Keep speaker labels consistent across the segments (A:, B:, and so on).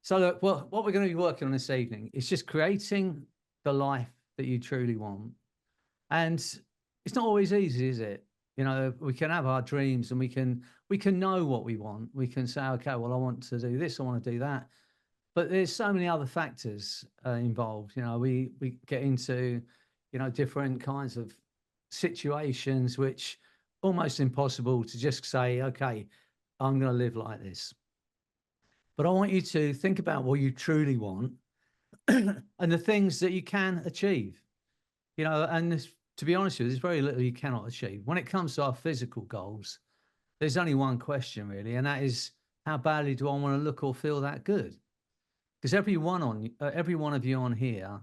A: So look, what we're going to be working on this evening is just creating the life that you truly want. And it's not always easy, is it? You know, we can have our dreams and we can know what we want. We can say, okay, well, I want to do this, I want to do that. But there's so many other factors involved. You know, we get into, different kinds of situations which almost impossible to just say, okay, I'm going to live like this. But I want you to think about what you truly want and the things that you can achieve. And to be honest with you, there's very little you cannot achieve. When it comes to our physical goals, there's only one question really, and that is, how badly do I want to look or feel that good? Because every one of you on here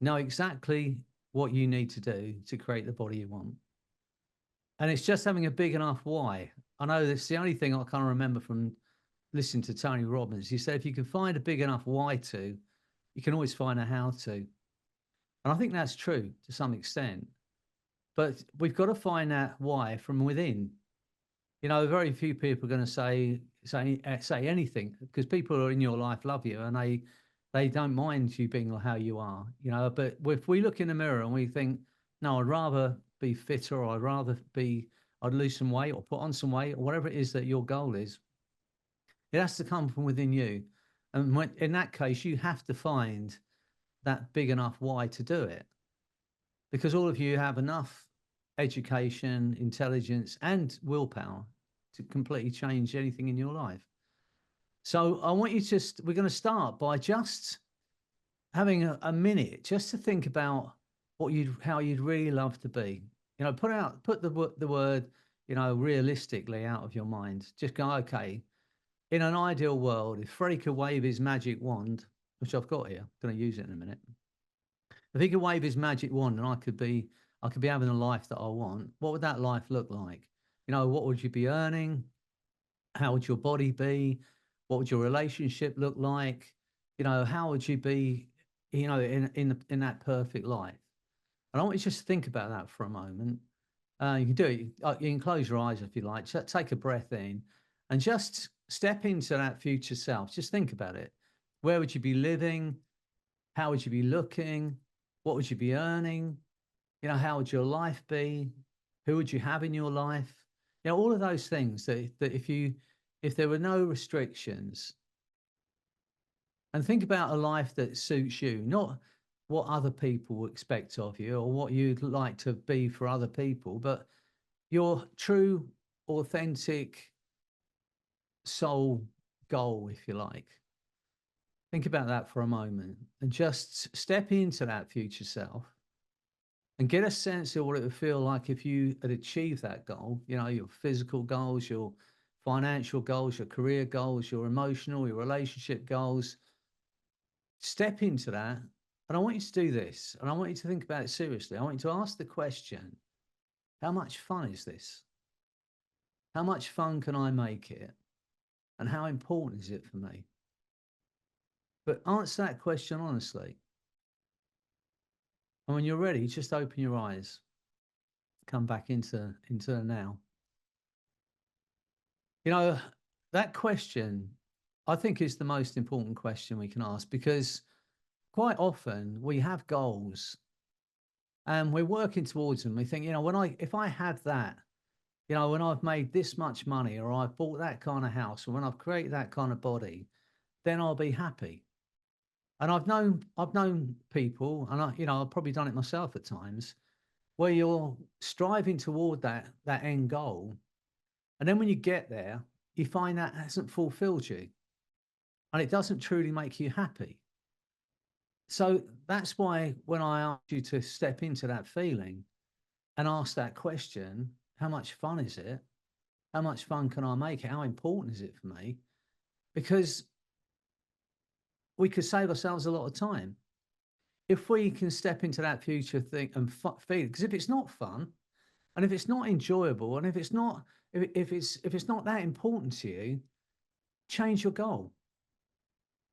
A: know exactly what you need to do to create the body you want. And it's just having a big enough why. I know that's the only thing I can remember from listening to Tony Robbins. He said, if you can find a big enough why to, you can always find a how to. And I think that's true to some extent. But we've got to find that why from within. Very few people are going to say anything, because people who are in your life love you and they don't mind you being how you are. But if we look in the mirror and we think, no, I'd rather be fitter, or I'd lose some weight or put on some weight, or whatever it is that your goal is, it has to come from within you. And in that case, you have to find that big enough why to do it, because all of you have enough education, intelligence, and willpower to completely change anything in your life. So I want you we're going to start by just having a minute just to think about how you'd really love to be. Put the word, realistically out of your mind. Just go, okay, in an ideal world, if Freddy could wave his magic wand, which I've got here, I'm going to use it in a minute. If he could wave his magic wand and I could be having the life that I want, what would that life look like? What would you be earning? How would your body be? What would your relationship look like? How would you be, in that perfect life? And I want you to just think about that for a moment. You can do it. You can close your eyes if you like. Just take a breath in and just step into that future self. Just think about it. Where would you be living? How would you be looking? What would you be earning? How would your life be? Who would you have in your life? All of those things that if there were no restrictions, and think about a life that suits you, not what other people expect of you or what you'd like to be for other people, but your true, authentic soul goal, if you like. Think about that for a moment and just step into that future self and get a sense of what it would feel like if you had achieved that goal, your physical goals, your financial goals, your career goals, your emotional, your relationship goals. Step into that. And I want you to do this, and I want you to think about it seriously. I want you to ask the question, how much fun is this? How much fun can I make it? And how important is it for me? But answer that question honestly. And when you're ready, just open your eyes. Come back into the now. That question, I think, is the most important question we can ask, because quite often we have goals and we're working towards them. We think, if I have that, when I've made this much money, or I've bought that kind of house, or when I've created that kind of body, then I'll be happy. And I've known people, and I've probably done it myself at times, where you're striving toward that end goal, and then when you get there, you find that hasn't fulfilled you, and it doesn't truly make you happy. So that's why when I ask you to step into that feeling and ask that question, how much fun is it? How much fun can I make it? How important is it for me? Because we could save ourselves a lot of time if we can step into that future thing and feel it. Because if it's not fun, and if it's not enjoyable, and if it's not that important to you, change your goal.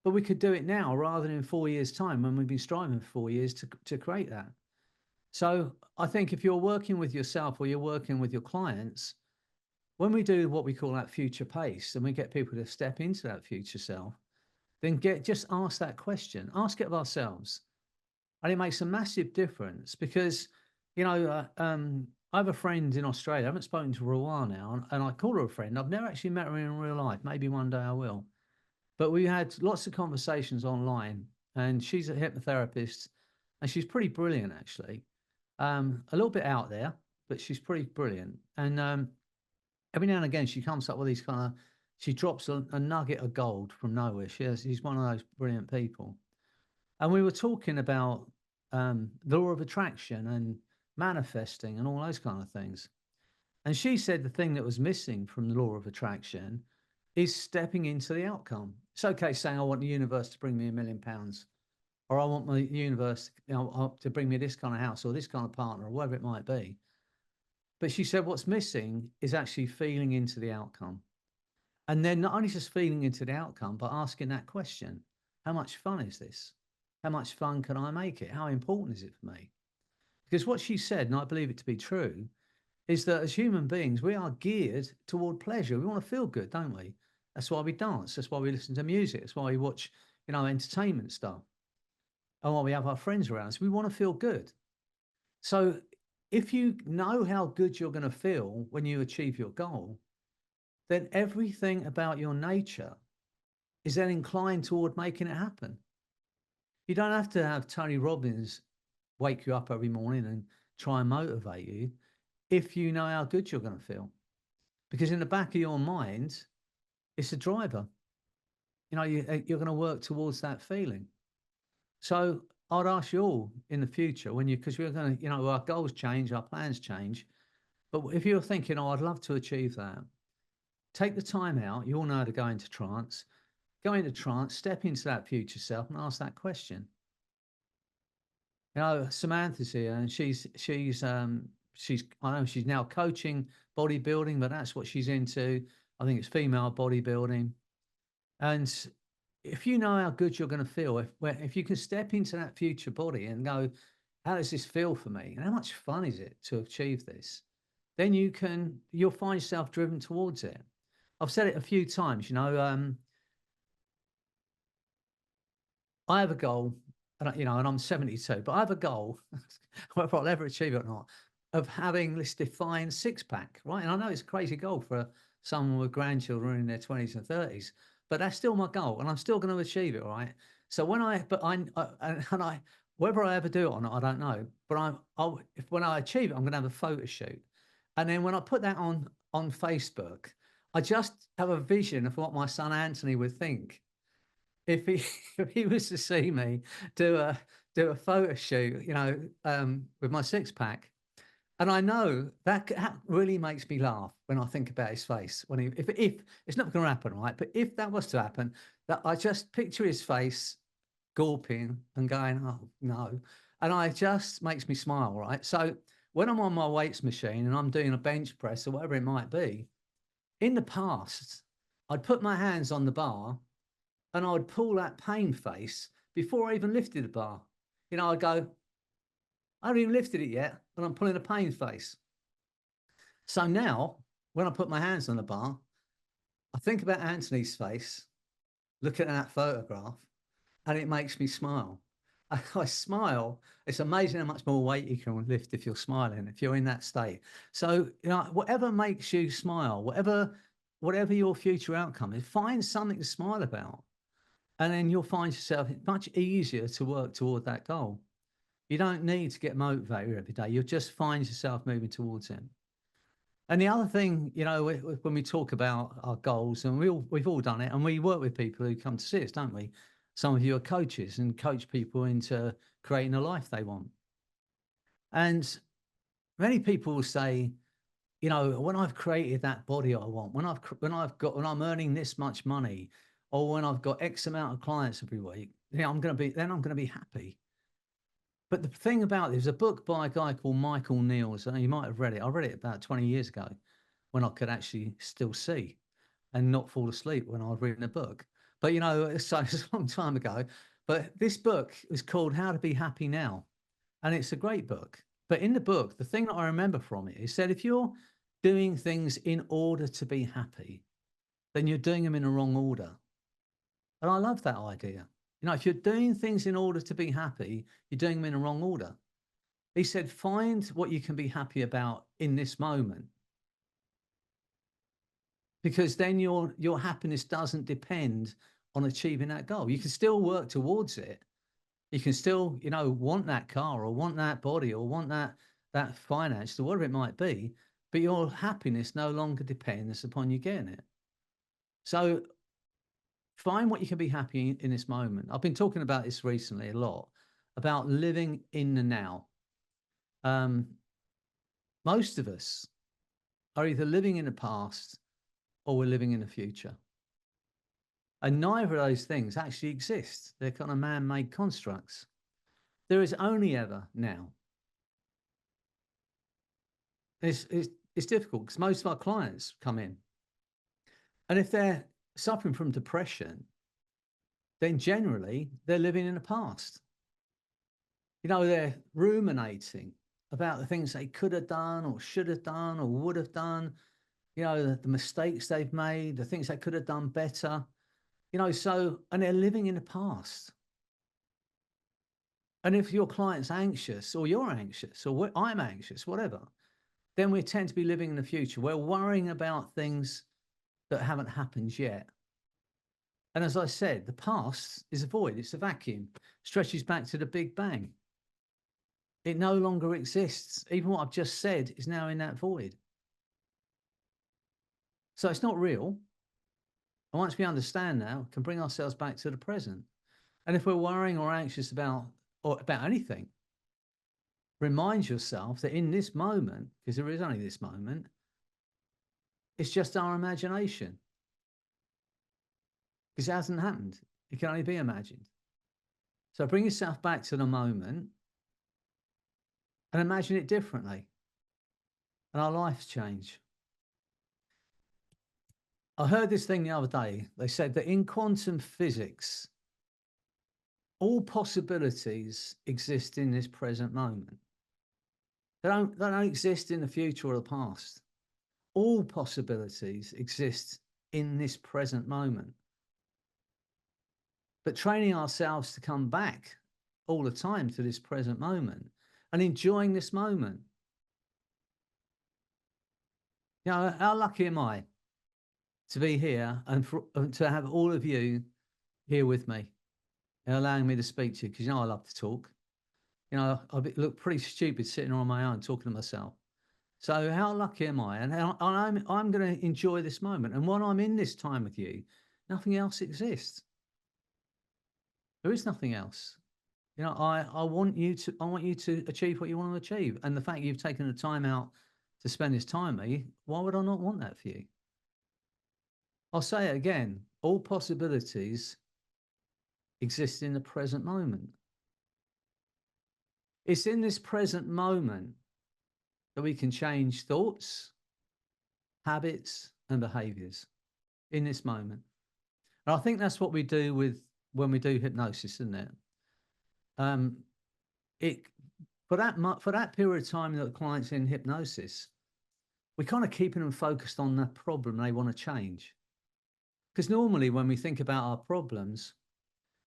A: But we could do it now rather than in 4 years' time, when we've been striving for 4 years to create that. So I think if you're working with yourself or you're working with your clients, when we do what we call that future pace, and we get people to step into that future self, then just ask that question. Ask it of ourselves. And it makes a massive difference because, you know, I have a friend in Australia. I haven't spoken to her a while now, and I call her a friend. I've never actually met her in real life. Maybe one day I will. But we had lots of conversations online, and she's a hypnotherapist, and she's pretty brilliant, actually. A little bit out there, but she's pretty brilliant. And every now and again, she comes up with these kind of, she drops a nugget of gold from nowhere. She's one of those brilliant people. And we were talking about the law of attraction and manifesting and all those kind of things. And she said the thing that was missing from the law of attraction is stepping into the outcome. It's okay saying, I want the universe to bring me £1 million, or I want my universe, to bring me this kind of house or this kind of partner or whatever it might be. But she said, what's missing is actually feeling into the outcome. And then not only just feeling into the outcome, but asking that question, how much fun is this? How much fun can I make it? How important is it for me? Because what she said, and I believe it to be true, is that as human beings, we are geared toward pleasure. We want to feel good, don't we? That's why we dance. That's why we listen to music. That's why we watch, entertainment stuff. And why we have our friends around us. We want to feel good. So if you know how good you're going to feel when you achieve your goal, then everything about your nature is then inclined toward making it happen. You don't have to have Tony Robbins wake you up every morning and try and motivate you if you know how good you're going to feel. Because in the back of your mind, it's a driver. You're going to work towards that feeling. So I'd ask you all in the future because we're going to, our goals change, our plans change. But if you're thinking, I'd love to achieve that, take the time out. You all know how to go into trance. Go into trance, step into that future self and ask that question. Samantha's here and she's I know she's now coaching bodybuilding, but that's what she's into. I think it's female bodybuilding. And if you know how good you're going to feel, if you can step into that future body and go, how does this feel for me? And how much fun is it to achieve this? Then you'll find yourself driven towards it. I've said it a few times, I have a goal, and I'm 72, but I have a goal, whether I'll ever achieve it or not, of having this defined six-pack, right? And I know it's a crazy goal for someone with grandchildren in their 20s and 30s, but that's still my goal, and I'm still going to achieve it, right? So when whether I ever do it or not, I don't know. But when I achieve it, I'm going to have a photo shoot, and then when I put that on Facebook, I just have a vision of what my son Anthony would think if he if he was to see me do a photo shoot, with my six-pack. And I know that really makes me laugh when I think about his face. If it's not going to happen, right? But if that was to happen, that I just picture his face gulping and going, "Oh no," and I just makes me smile, right? So when I'm on my weights machine and I'm doing a bench press or whatever it might be, in the past, I'd put my hands on the bar and I would pull that pain face before I even lifted the bar. I'd go, I haven't even lifted it yet, and I'm pulling a pain face. So now, when I put my hands on the bar, I think about Anthony's face, looking at that photograph, and it makes me smile. I smile. It's amazing how much more weight you can lift if you're smiling, if you're in that state. So, whatever makes you smile, whatever your future outcome is, find something to smile about. And then you'll find yourself much easier to work toward that goal. You don't need to get motivated every day. You'll just find yourself moving towards it. And the other thing, when we talk about our goals, and we've all done it, and we work with people who come to see us, don't we? Some of you are coaches and coach people into creating a life they want. And many people will say, when I've created that body I want, when I'm earning this much money, or when I've got X amount of clients every week, I'm going to be happy. But the thing about it, there's a book by a guy called Michael Niels, and you might have read it. I read it about 20 years ago when I could actually still see and not fall asleep when I was reading a book. But, it's a long time ago. But this book is called How to Be Happy Now. And it's a great book. But in the book, the thing that I remember from it is that if you're doing things in order to be happy, then you're doing them in the wrong order. And I love that idea. You know, if you're doing things in order to be happy, you're doing them in the wrong order. He said, find what you can be happy about in this moment, because then your happiness doesn't depend on achieving that goal. You can still work towards it. You can still, you know, want that car or want that body or want that finance or whatever it might be, but your happiness no longer depends upon you getting it. So find what you can be happy in this moment. I've been talking about this recently a lot, about living in the now. Most of us are either living in the past or we're living in the future. And neither of those things actually exist. They're kind of man-made constructs. There is only ever now. It's difficult because most of our clients come in, and if they're suffering from depression, then generally they're living in the past. You know, they're ruminating about the things they could have done or should have done or would have done, you know, the mistakes they've made, the things they could have done better, you know, so, and they're living in the past. And if your client's anxious or you're anxious or I'm anxious, whatever, then we tend to be living in the future. We're worrying about things that haven't happened yet. And as I said, the past is a void. It's a vacuum, stretches back to the Big Bang. It no longer exists. Even what I've just said is now in that void. So it's not real. And once we understand that, we can bring ourselves back to the present. And if we're worrying or anxious about anything, remind yourself that in this moment, because there is only this moment, it's just our imagination. Because it hasn't happened. It can only be imagined. So bring yourself back to the moment and imagine it differently. And our lives change. I heard this thing the other day. They said that in quantum physics, all possibilities exist in this present moment. They don't exist in the future or the past. All possibilities exist in this present moment. But training ourselves to come back all the time to this present moment and enjoying this moment. You know, how lucky am I to be here and to have all of you here with me and allowing me to speak to you, because you know I love to talk. You know, I look pretty stupid sitting on my own talking to myself. So how lucky am I? And I'm going to enjoy this moment. And when I'm in this time with you, nothing else exists. There is nothing else. You know, I want you to achieve what you want to achieve. And the fact you've taken the time out to spend this time with me, why would I not want that for you? I'll say it again. All possibilities exist in the present moment. It's in this present moment that we can change thoughts, habits, and behaviors in this moment. And I think that's what we do when we do hypnosis, isn't it? For that period of time that the client's in hypnosis, we're kind of keeping them focused on the problem they want to change. Because normally when we think about our problems,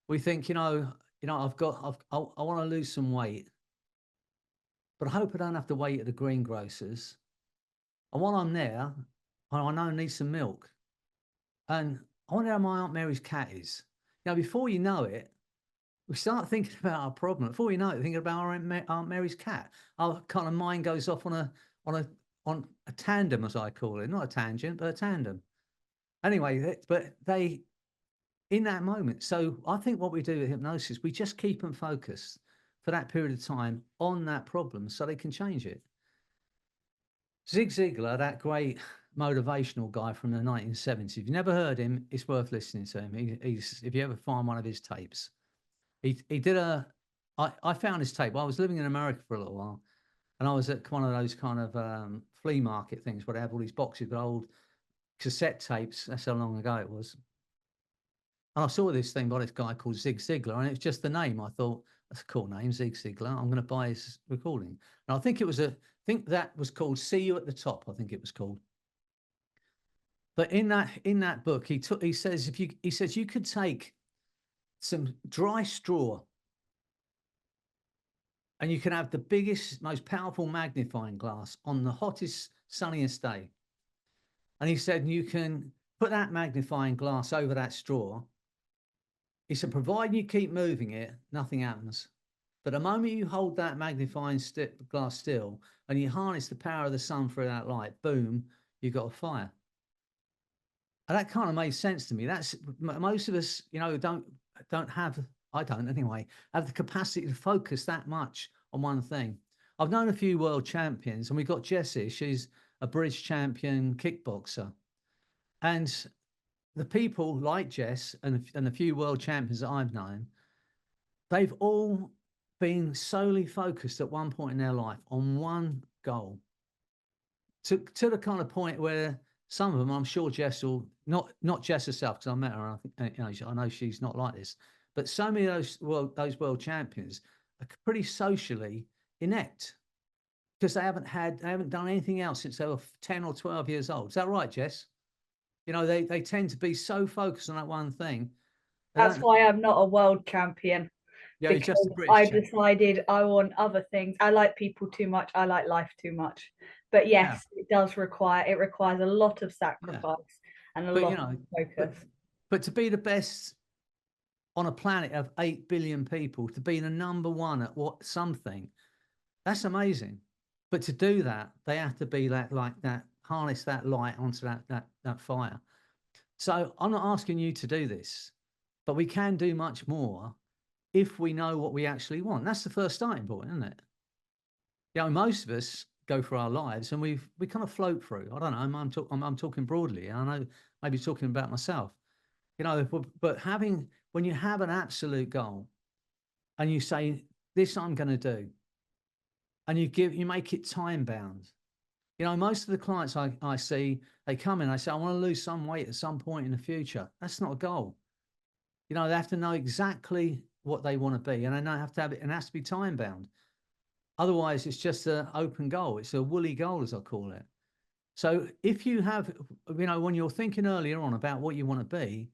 A: we think, I want to lose some weight, but I hope I don't have to wait at the greengrocers. And while I'm there, I know I need some milk. And I wonder how my Aunt Mary's cat is. Before you know it, we start thinking about our problem. Before we know it, thinking about our Aunt Mary's cat. Our kind of mind goes off on a tandem, as I call it, not a tangent, but a tandem. Anyway, but they in that moment. So I think what we do with hypnosis, we just keep them focused for that period of time on that problem so they can change it. Zig Ziglar, that great motivational guy from the 1970s, if you've never heard him, it's worth listening to him. He's if you ever find one of his tapes. He did I found his tape. I was living in America for a little while, and I was at one of those kind of flea market things where they have all these boxes of old cassette tapes. That's how long ago it was. And I saw this thing by this guy called Zig Ziglar, and it's just the name. I thought, that's a cool name, Zig Ziglar. I'm going to buy his recording. And I think that was called See You at the Top, I think it was called. But in that book, he says you could take some dry straw, and you can have the biggest, most powerful magnifying glass on the hottest, sunniest day. And he said, you can put that magnifying glass over that straw. He said, providing you keep moving it, nothing happens. But the moment you hold that magnifying glass still and you harness the power of the sun through that light, boom, you got a fire. And that kind of made sense to me. That's most of us, don't have, I don't anyway, have the capacity to focus that much on one thing. I've known a few world champions, and we've got Jessie. She's a British champion kickboxer. And the people like Jess and a few world champions that I've known, they've all been solely focused at one point in their life on one goal. To the kind of point where some of them, I'm sure Jess will, not Jess herself, because I met her, and I know she's not like this, but so many of those world champions are pretty socially inept because they haven't done anything else since they were 10 or 12 years old. Is that right, Jess? They tend to be so focused on that one thing.
B: That's why I'm not a world champion.
A: Yeah, you're just a
B: because
A: British
B: I
A: champion.
B: decided I want other things. I like people too much. I like life too much. But yes, it requires a lot of sacrifice and a lot of focus.
A: But to be the best on a planet of 8 billion people, to be the number one at something, that's amazing. But to do that, they have to be like that, harness that light onto that fire. So I'm not asking you to do this, but we can do much more if we know what we actually want. That's the first starting point, isn't it? Most of us go through our lives and we kind of float through. I don't know. I'm talking broadly. I know maybe talking about myself. But when you have an absolute goal and you say, this I'm going to do, and you make it time bound. Most of the clients I see, they come in, they say, I want to lose some weight at some point in the future. That's not a goal. They have to know exactly what they want to be, and they have to have it, and it has to be time bound. Otherwise, it's just an open goal. It's a woolly goal, as I call it. So if you have, when you're thinking earlier on about what you want to be,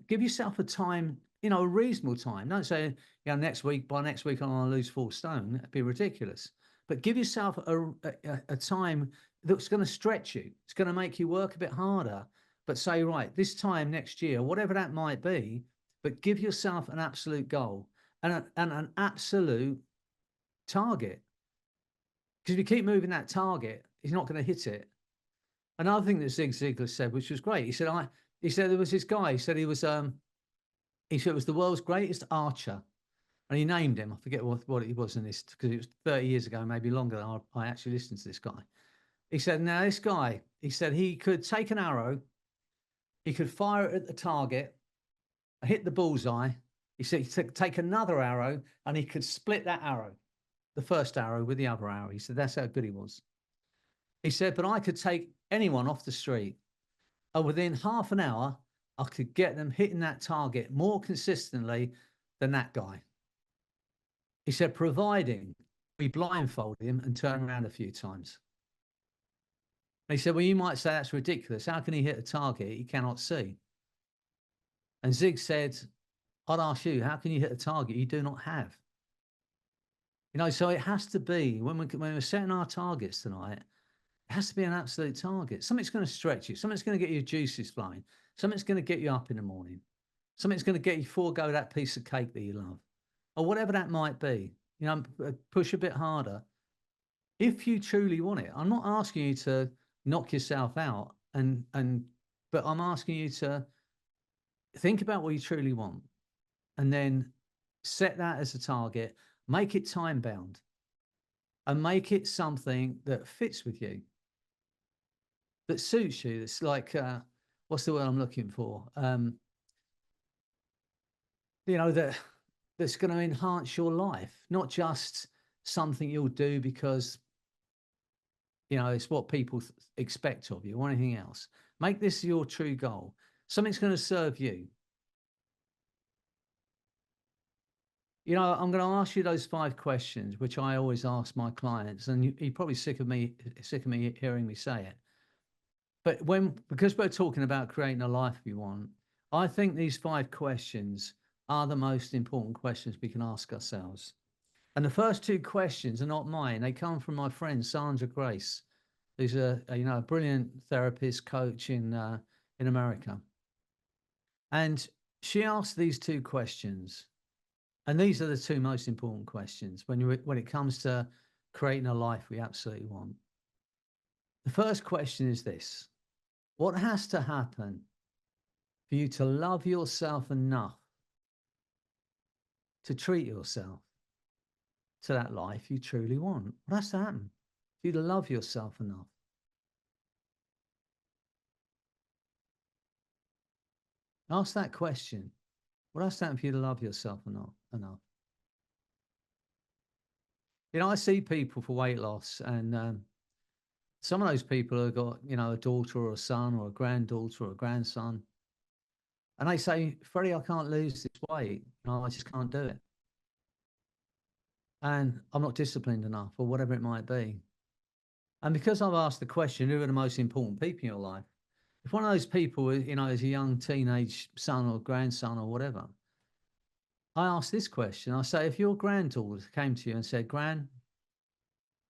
A: give yourself a time, a reasonable time. Don't say, by next week I want to lose 4 stone. That'd be ridiculous. But give yourself a time that's going to stretch you. It's going to make you work a bit harder. But say, right, this time next year, whatever that might be, but give yourself an absolute goal and an absolute target. Because if you keep moving that target, he's not going to hit it. Another thing that Zig Ziglar said, which was great, he said there was this guy, he said it was the world's greatest archer. And he named him. I forget what it was in this, because it was 30 years ago, maybe longer than I actually listened to this guy. He said, now this guy, he said he could take an arrow, he could fire it at the target, hit the bullseye. He said he could take another arrow and he could split that arrow, the first arrow with the other arrow. He said that's how good he was. He said, but I could take anyone off the street, and within half an hour, I could get them hitting that target more consistently than that guy. He said, providing we blindfold him and turn around a few times. And he said, well, you might say that's ridiculous. How can he hit a target he cannot see? And Zig said, I'd ask you, how can you hit a target you do not have? So it has to be, when we're setting our targets tonight, it has to be an absolute target. Something's going to stretch you. Something's going to get your juices flowing. Something's going to get you up in the morning. Something's going to get you forego that piece of cake that you love, or whatever that might be. Push a bit harder if you truly want it. I'm not asking you to knock yourself out, but I'm asking you to think about what you truly want, and then set that as a target. Make it time bound, and make it something that fits with you, that suits you. It's like, what's the word I'm looking for? That's going to enhance your life, not just something you'll do because, it's what people expect of you or anything else. Make this your true goal. Something's going to serve you. I'm going to ask you those 5 questions, which I always ask my clients, and you're probably sick of me hearing me say it. But because we're talking about creating a life you want, I think these 5 questions are the most important questions we can ask ourselves. And the first two questions are not mine. They come from my friend Sandra Grace, who's a brilliant therapist coach in America. And she asked these two questions, and these are the two most important questions when it comes to creating a life we absolutely want. The first question is this: what has to happen for you to love yourself enough to treat yourself to that life you truly want? What has to happen for you to love yourself enough? Ask that question. What has to happen for you to love yourself enough? I see people for weight loss, and some of those people have got, a daughter or a son or a granddaughter or a grandson, and they say, Freddie, I can't lose this weight. I just can't do it. And I'm not disciplined enough, or whatever it might be. And because I've asked the question, who are the most important people in your life? If one of those people, is a young teenage son or grandson or whatever, I ask this question. I say, if your granddaughter came to you and said, Gran,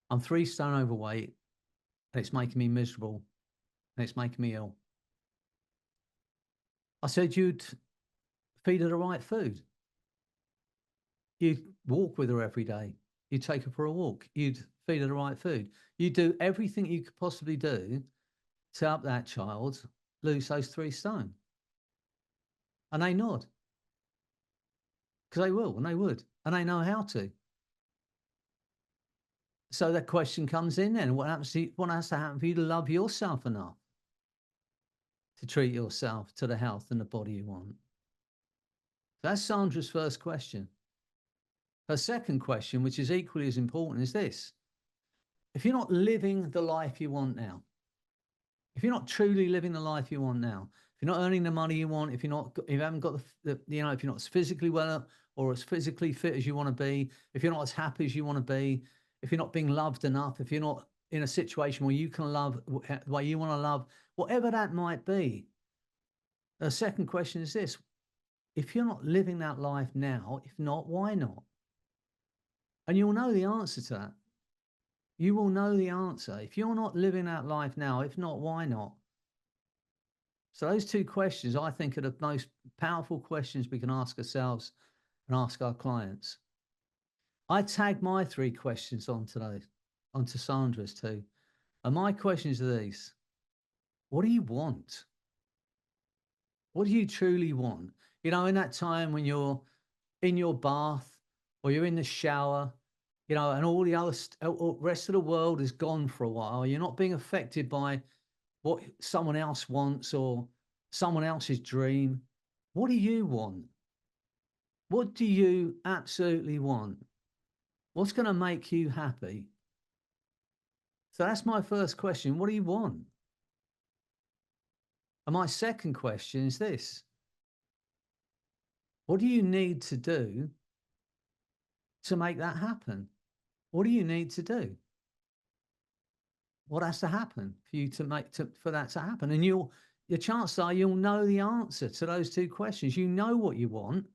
A: I'm 3 stone overweight and it's making me miserable and it's making me ill. I said, you'd feed her the right food. You'd walk with her every day. You'd take her for a walk. You'd feed her the right food. You'd do everything you could possibly do to help that child lose those 3 stone. And they nod. Because they will, and they would, and they know how to. So that question comes in then. What has to happen for you to love yourself enough to treat yourself to the health and the body you want? That's Sandra's first question. Her second question, which is equally as important, is this: if you're not living the life you want now, if you're not truly living the life you want now, if you're not earning the money you want, if you haven't got if you're not as physically well or as physically fit as you want to be, if you're not as happy as you want to be, if you're not being loved enough, if you're not in a situation where you can love the way you want to love, whatever that might be, the second question is this: if you're not living that life now, if not, why not? And you'll know the answer to that. You will know the answer. If you're not living that life now, if not, why not? So those two questions, I think, are the most powerful questions we can ask ourselves and ask our clients. I tagged my 3 questions onto Sandra's too. And my questions are these: what do you want? What do you truly want? In that time when you're in your bath or you're in the shower, and all the other rest of the world is gone for a while. You're not being affected by what someone else wants or someone else's dream. What do you want? What do you absolutely want? What's going to make you happy? So that's my first question. What do you want? And my second question is this: what do you need to do to make that happen? What do you need to do? What has to happen for you for that to happen? And your chances are you'll know the answer to those 2 questions. You know what you want,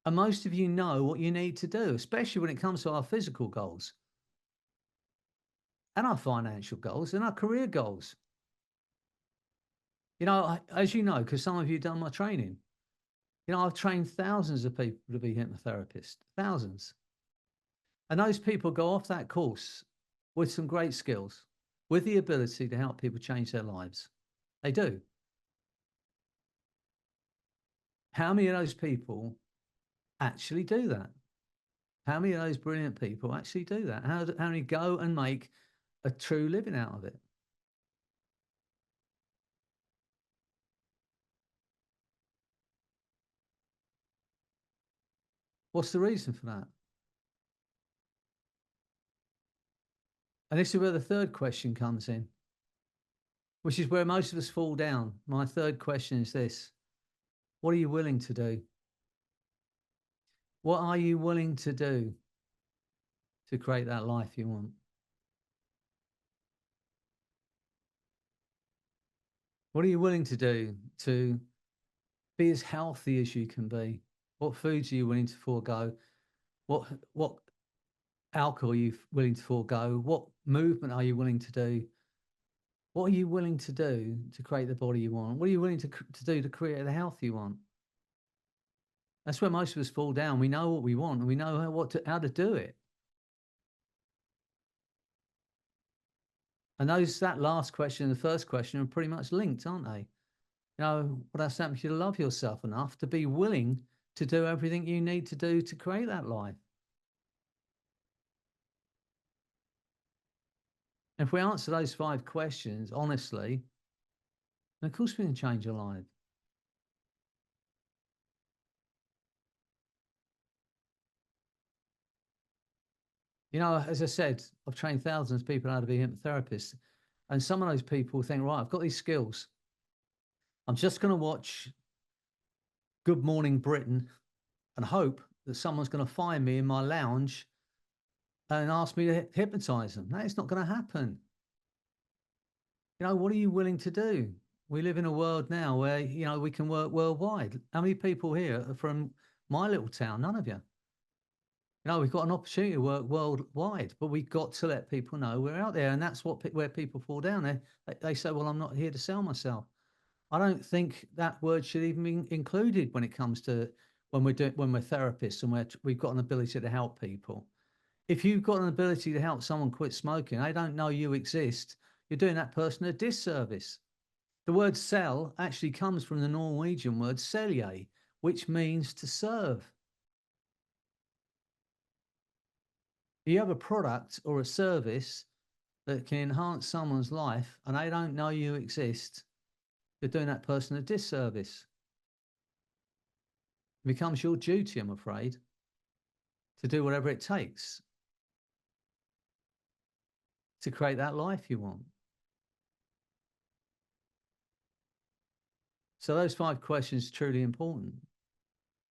A: and most of you know what you need to do, especially when it comes to our physical goals and our financial goals and our career goals. As you know, because some of you have done my training, I've trained thousands of people to be hypnotherapists, thousands. And those people go off that course with some great skills, with the ability to help people change their lives. They do. How many of those people actually do that? How many of those brilliant people actually do that? How many go and make a true living out of it? What's the reason for that? And this is where the third question comes in, which is where most of us fall down. My third question is this: what are you willing to do? What are you willing to do to create that life you want? What are you willing to do to be as healthy as you can be? What foods are you willing to forego? What alcohol are you willing to forego? What movement are you willing to do? What are you willing to do to create the body you want? What are you willing to do to create the health you want? That's where most of us fall down. We know what we want and we know how to do it. And that last question and the first question are pretty much linked, aren't they? You know, what has to happen for you to love yourself enough to be willing to do everything you need to do to create that life? If we answer those 5 questions honestly, then of course we can change our life. You know, as I said, I've trained thousands of people how to be hypnotherapists. And some of those people think, right, I've got these skills. I'm just going to watch Good Morning Britain and hope that someone's going to find me in my lounge and ask me to hypnotize them. That is not going to happen. You know, what are you willing to do? We live in a world now where, you know, we can work worldwide. How many people here are from my little town? None of you. You know, we've got an opportunity to work worldwide, but we've got to let people know we're out there. And that's where people fall down there. They say, well, I'm not here to sell myself. I don't think that word should even be included when it comes to when we're therapists and we've got an ability to help people. If you've got an ability to help someone quit smoking, they don't know you exist, you're doing that person a disservice. The word sell actually comes from the Norwegian word selje, which means to serve. You have a product or a service that can enhance someone's life and they don't know you exist, you're doing that person a disservice. It becomes your duty, I'm afraid, to do whatever it takes to create that life you want. So those 5 questions are truly important.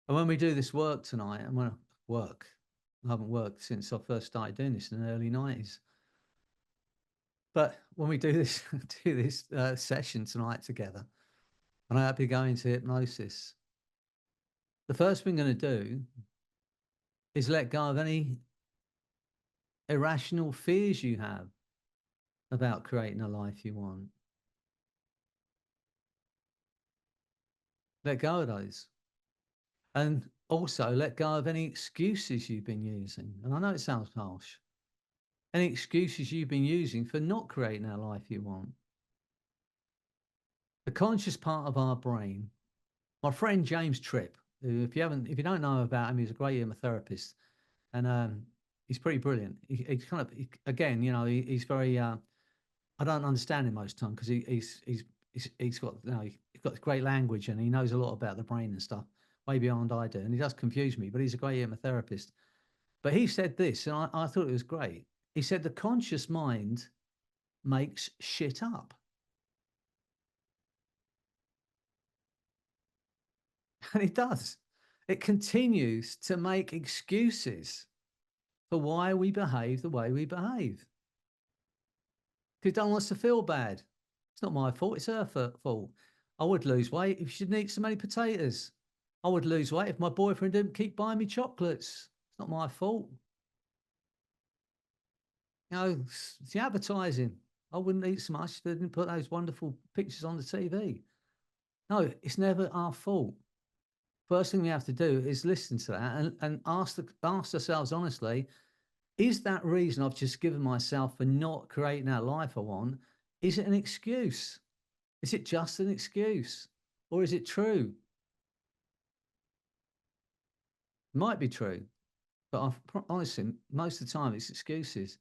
A: And when we do this work tonight, and when I haven't worked since I first started doing this in the early 90s. But when we do this session tonight together, and I hope you go into hypnosis, the first thing I'm going to do is let go of any irrational fears you have about creating a life you want. Let go of those. And also let go of any excuses you've been using. And I know it sounds harsh. Any excuses you've been using for not creating that life you want. The conscious part of our brain, my friend James Tripp, who, if you don't know about him, he's a great hypnotherapist, and he's pretty brilliant. He's kind of, again, you know, he's very. I don't understand him most of the time because he's got, you know, he's got great language and he knows a lot about the brain and stuff, way beyond I do, and he does confuse me. But he's a great hypnotherapist. But he said this, and I thought it was great. He said the conscious mind makes shit up. And it does. It continues to make excuses for why we behave the way we behave. Because it don't want us to feel bad. It's not my fault, it's her fault. I would lose weight if she didn't eat so many potatoes. I would lose weight if my boyfriend didn't keep buying me chocolates. It's not my fault. You know, it's the advertising. I wouldn't eat so much if they didn't put those wonderful pictures on the TV. No, it's never our fault. First thing we have to do is listen to that and ask ourselves honestly, is that reason I've just given myself for not creating that life I want, is it an excuse? Is it just an excuse? Or is it true? It might be true, but honestly, most of the time it's excuses.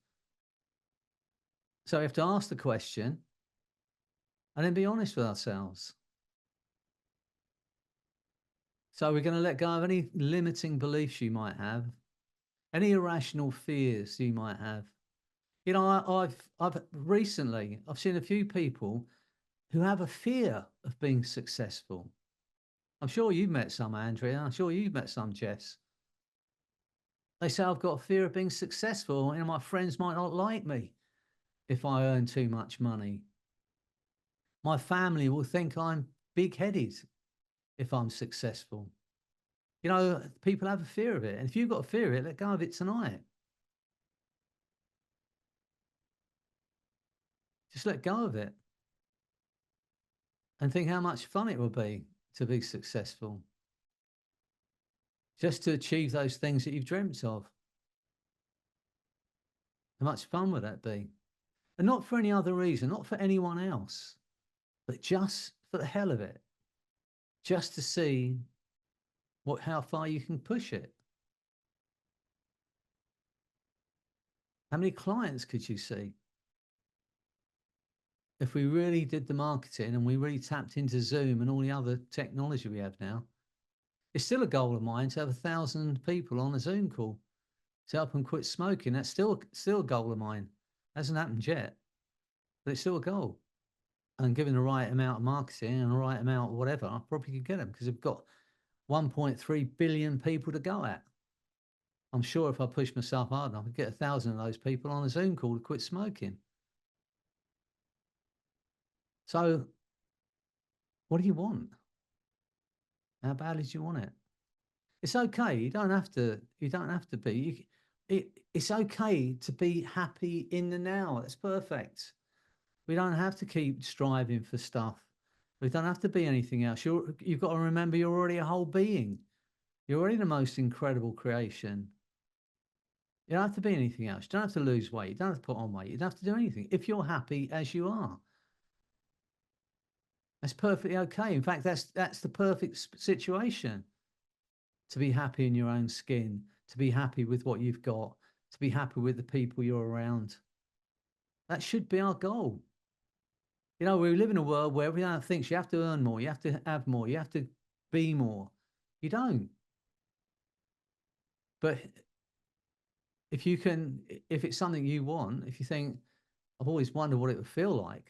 A: So we have to ask the question and then be honest with ourselves. So we're going to let go of any limiting beliefs you might have, any irrational fears you might have. You know, I've recently seen a few people who have a fear of being successful. I'm sure you've met some, Andrea. I'm sure you've met some, Jess. They say, I've got a fear of being successful. And my friends might not like me if I earn too much money. My family will think I'm big-headed if I'm successful. You know, people have a fear of it. And if you've got a fear of it, let go of it tonight. Just let go of it. And think how much fun it will be to be successful. Just to achieve those things that you've dreamt of. How much fun would that be? And not for any other reason, not for anyone else, but just for the hell of it. Just to see how far you can push it. How many clients could you see? If we really did the marketing and we really tapped into Zoom and all the other technology we have now, it's still a goal of mine to have 1,000 people on a Zoom call to help them quit smoking. That's still a goal of mine. Hasn't happened yet, but it's still a goal. And given the right amount of marketing and the right amount of whatever, I probably could get them because we've got 1.3 billion people to go at. I'm sure if I push myself hard enough, I could get 1,000 of those people on a Zoom call to quit smoking. So what do you want? How badly do you want it? It's okay. You don't have to be. It's okay to be happy in the now. That's perfect. We don't have to keep striving for stuff. We don't have to be anything else. You've got to remember you're already a whole being. You're already the most incredible creation. You don't have to be anything else. You don't have to lose weight. You don't have to put on weight. You don't have to do anything. If you're happy as you are, that's perfectly okay. In fact, that's the perfect situation to be happy in your own skin, to be happy with what you've got, to be happy with the people you're around. That should be our goal. You know, we live in a world where everyone thinks you have to earn more, you have to have more, you have to be more. You don't. But if it's something you want, if you think, I've always wondered what it would feel like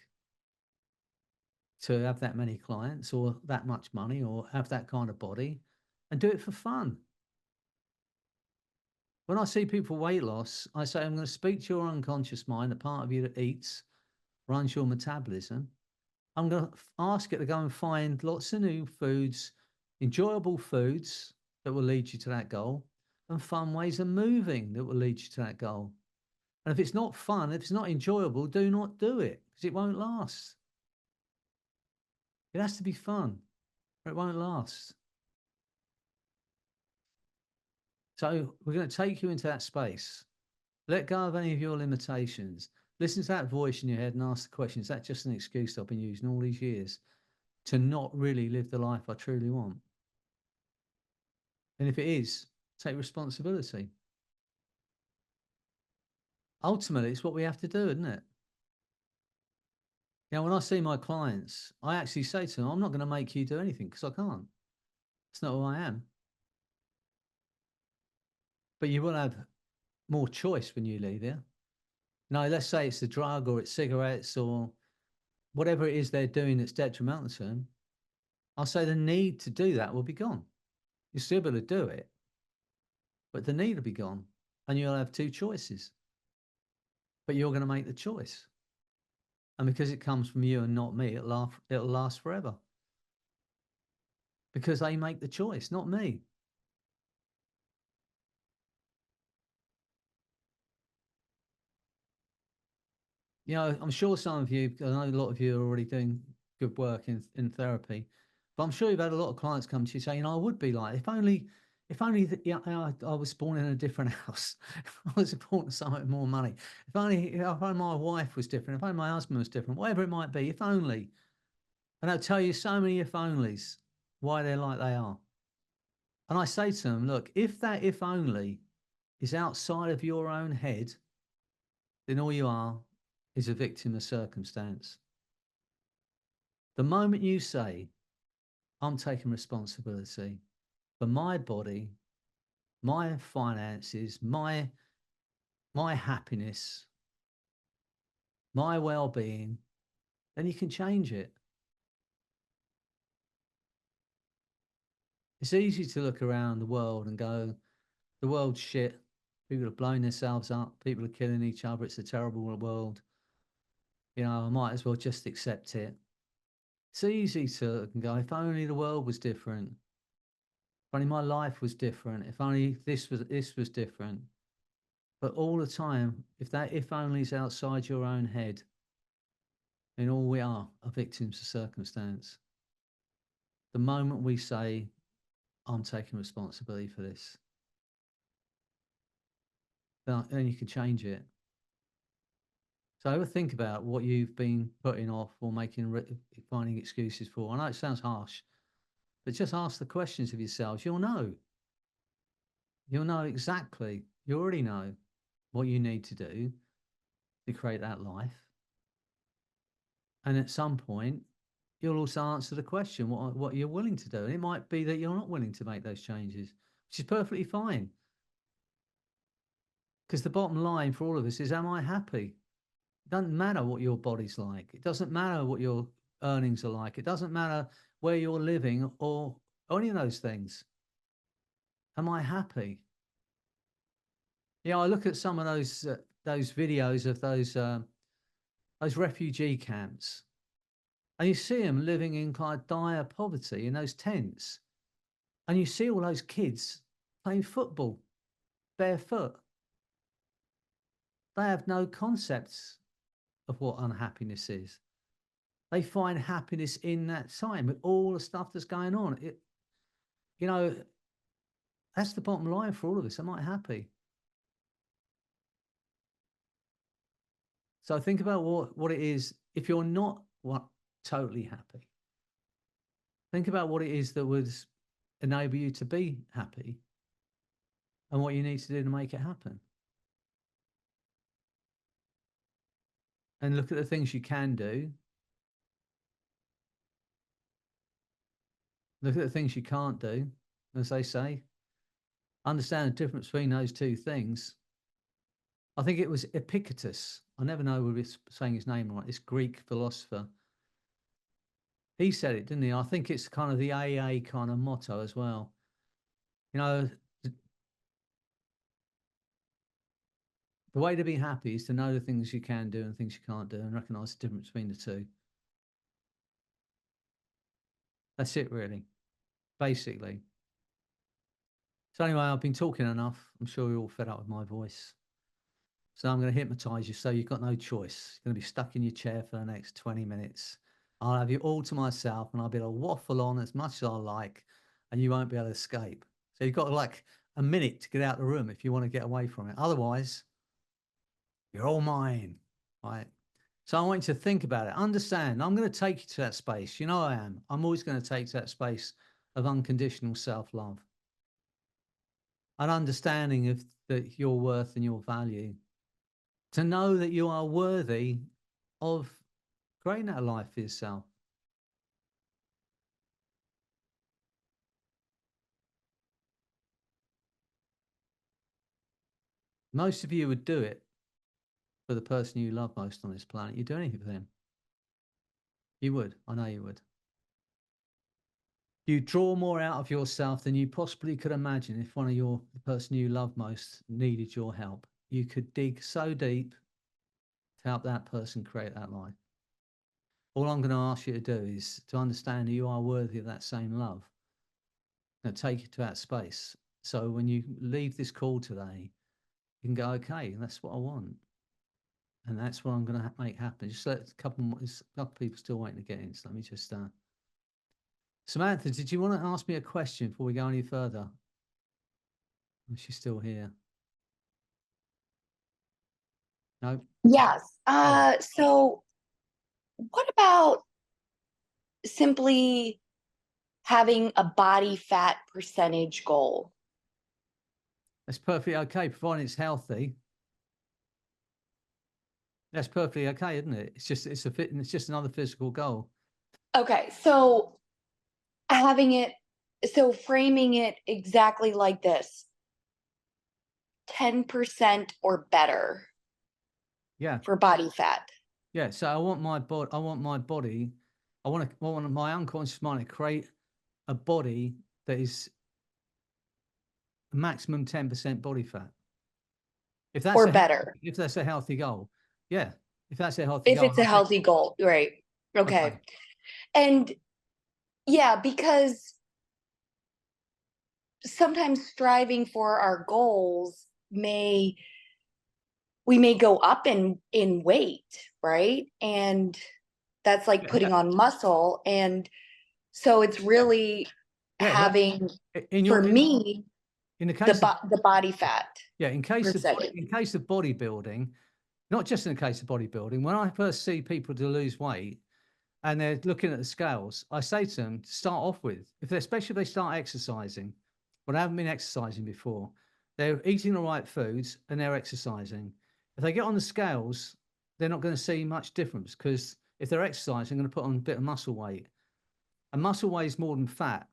A: to have that many clients or that much money or have that kind of body, and do it for fun. When I see people weight loss, I say, I'm going to speak to your unconscious mind, the part of you that eats, runs your metabolism. I'm going to ask it to go and find lots of new foods, enjoyable foods that will lead you to that goal, and fun ways of moving that will lead you to that goal. And if it's not fun, if it's not enjoyable, do not do it because it won't last. It has to be fun or it won't last. So we're going to take you into that space. Let go of any of your limitations. Listen to that voice in your head and ask the question, is that just an excuse I've been using all these years to not really live the life I truly want? And if it is, take responsibility. Ultimately, it's what we have to do, isn't it? You know, when I see my clients, I actually say to them, I'm not going to make you do anything because I can't. It's not who I am. But you will have more choice when you leave here. No, let's say it's a drug or it's cigarettes or whatever it is they're doing that's detrimental to them. I'll say the need to do that will be gone. You're still able to do it, but the need will be gone and you'll have two choices. But you're going to make the choice. And because it comes from you and not me, it'll last forever. Because they make the choice, not me. You know, I'm sure some of you, I know a lot of you are already doing good work in therapy, but I'm sure you've had a lot of clients come to you saying, I would be like, if only I was born in a different house, if I was born with somewhat more money, if only my wife was different, if only my husband was different, whatever it might be, if only. And I'll tell you so many if onlys, why they're like they are. And I say to them, look, if that if only is outside of your own head, then all you are is a victim of circumstance. The moment you say, I'm taking responsibility for my body, my finances, my happiness, my well-being, then you can change it. It's easy to look around the world and go, the world's shit. People are blowing themselves up. People are killing each other. It's a terrible world. You know, I might as well just accept it. It's easy to go, if only the world was different. If only my life was different. If only this was different. But all the time, if only is outside your own head, then all we are victims of circumstance. The moment we say, I'm taking responsibility for this, then you can change it. So ever think about what you've been putting off or finding excuses for. I know it sounds harsh, but just ask the questions of yourselves. You'll know. You'll know exactly. You already know what you need to do to create that life. And at some point, you'll also answer the question, what you're willing to do. And it might be that you're not willing to make those changes, which is perfectly fine. Because the bottom line for all of us is, am I happy? It doesn't matter what your body's like. It doesn't matter what your earnings are like. It doesn't matter where you're living or any of those things. Am I happy? Yeah, I look at some of those videos of those refugee camps, and you see them living in kind of dire poverty in those tents, and you see all those kids playing football barefoot. They have no concepts of what unhappiness is. They find happiness in that time with all the stuff that's going on. That's the bottom line for all of us. Am I happy? So think about what it is. If you're not totally happy, think about what it is that would enable you to be happy and what you need to do to make it happen. And look at the things you can do. Look at the things you can't do, as they say. Understand the difference between those two things. I think it was Epictetus. I never know whether it's saying his name right. This Greek philosopher. He said it, didn't he? I think it's kind of the AA kind of motto as well. The way to be happy is to know the things you can do and things you can't do and recognize the difference between the two. That's it, really, basically. So anyway, I've been talking enough. I'm sure you're all fed up with my voice. So I'm going to hypnotize you so you've got no choice. You're going to be stuck in your chair for the next 20 minutes. I'll have you all to myself and I'll be able to waffle on as much as I like and you won't be able to escape. So you've got like a minute to get out of the room if you want to get away from it. Otherwise, you're all mine, right? So I want you to think about it. Understand, I'm going to take you to that space. You know I am. I'm always going to take you to that space of unconditional self-love. An understanding of your worth and your value. To know that you are worthy of creating that life for yourself. Most of you would do it for the person you love most on this planet. You'd do anything for them. You would. I know you would. You draw more out of yourself than you possibly could imagine if the person you love most needed your help. You could dig so deep to help that person create that life. All I'm going to ask you to do is to understand that you are worthy of that same love. Now take you to that space. So when you leave this call today, you can go, okay, that's what I want. And that's what I'm going to make happen. Just let a couple people still waiting to get in. So let me just... Samantha, did you want to ask me a question before we go any further? Is she still here? No?
C: Yes. So what about simply having a body fat percentage goal?
A: That's perfectly okay, providing it's healthy. That's perfectly okay, isn't it? It's just another physical goal.
C: Okay, so framing it exactly like this: 10% or better.
A: Yeah.
C: For body fat.
A: Yeah. So I want my body. I want my unconscious mind to create a body that is a maximum 10% body fat. If that's
C: better.
A: If that's a healthy goal. Yeah. If that's a healthy goal.
C: If it's a healthy goal, right. Okay. And yeah, because sometimes striving for our goals we may go up in weight, right? And that's like putting on muscle. And so it's really having, for me,
A: in the case
C: the body fat.
A: Yeah, in case of bodybuilding, not just in the case of bodybuilding, when I first see people to lose weight and they're looking at the scales, I say to them to start off with, especially if they start exercising, but they haven't been exercising before, they're eating the right foods and they're exercising. If they get on the scales, they're not going to see much difference, because if they're exercising, they're going to put on a bit of muscle weight, and muscle weighs more than fat.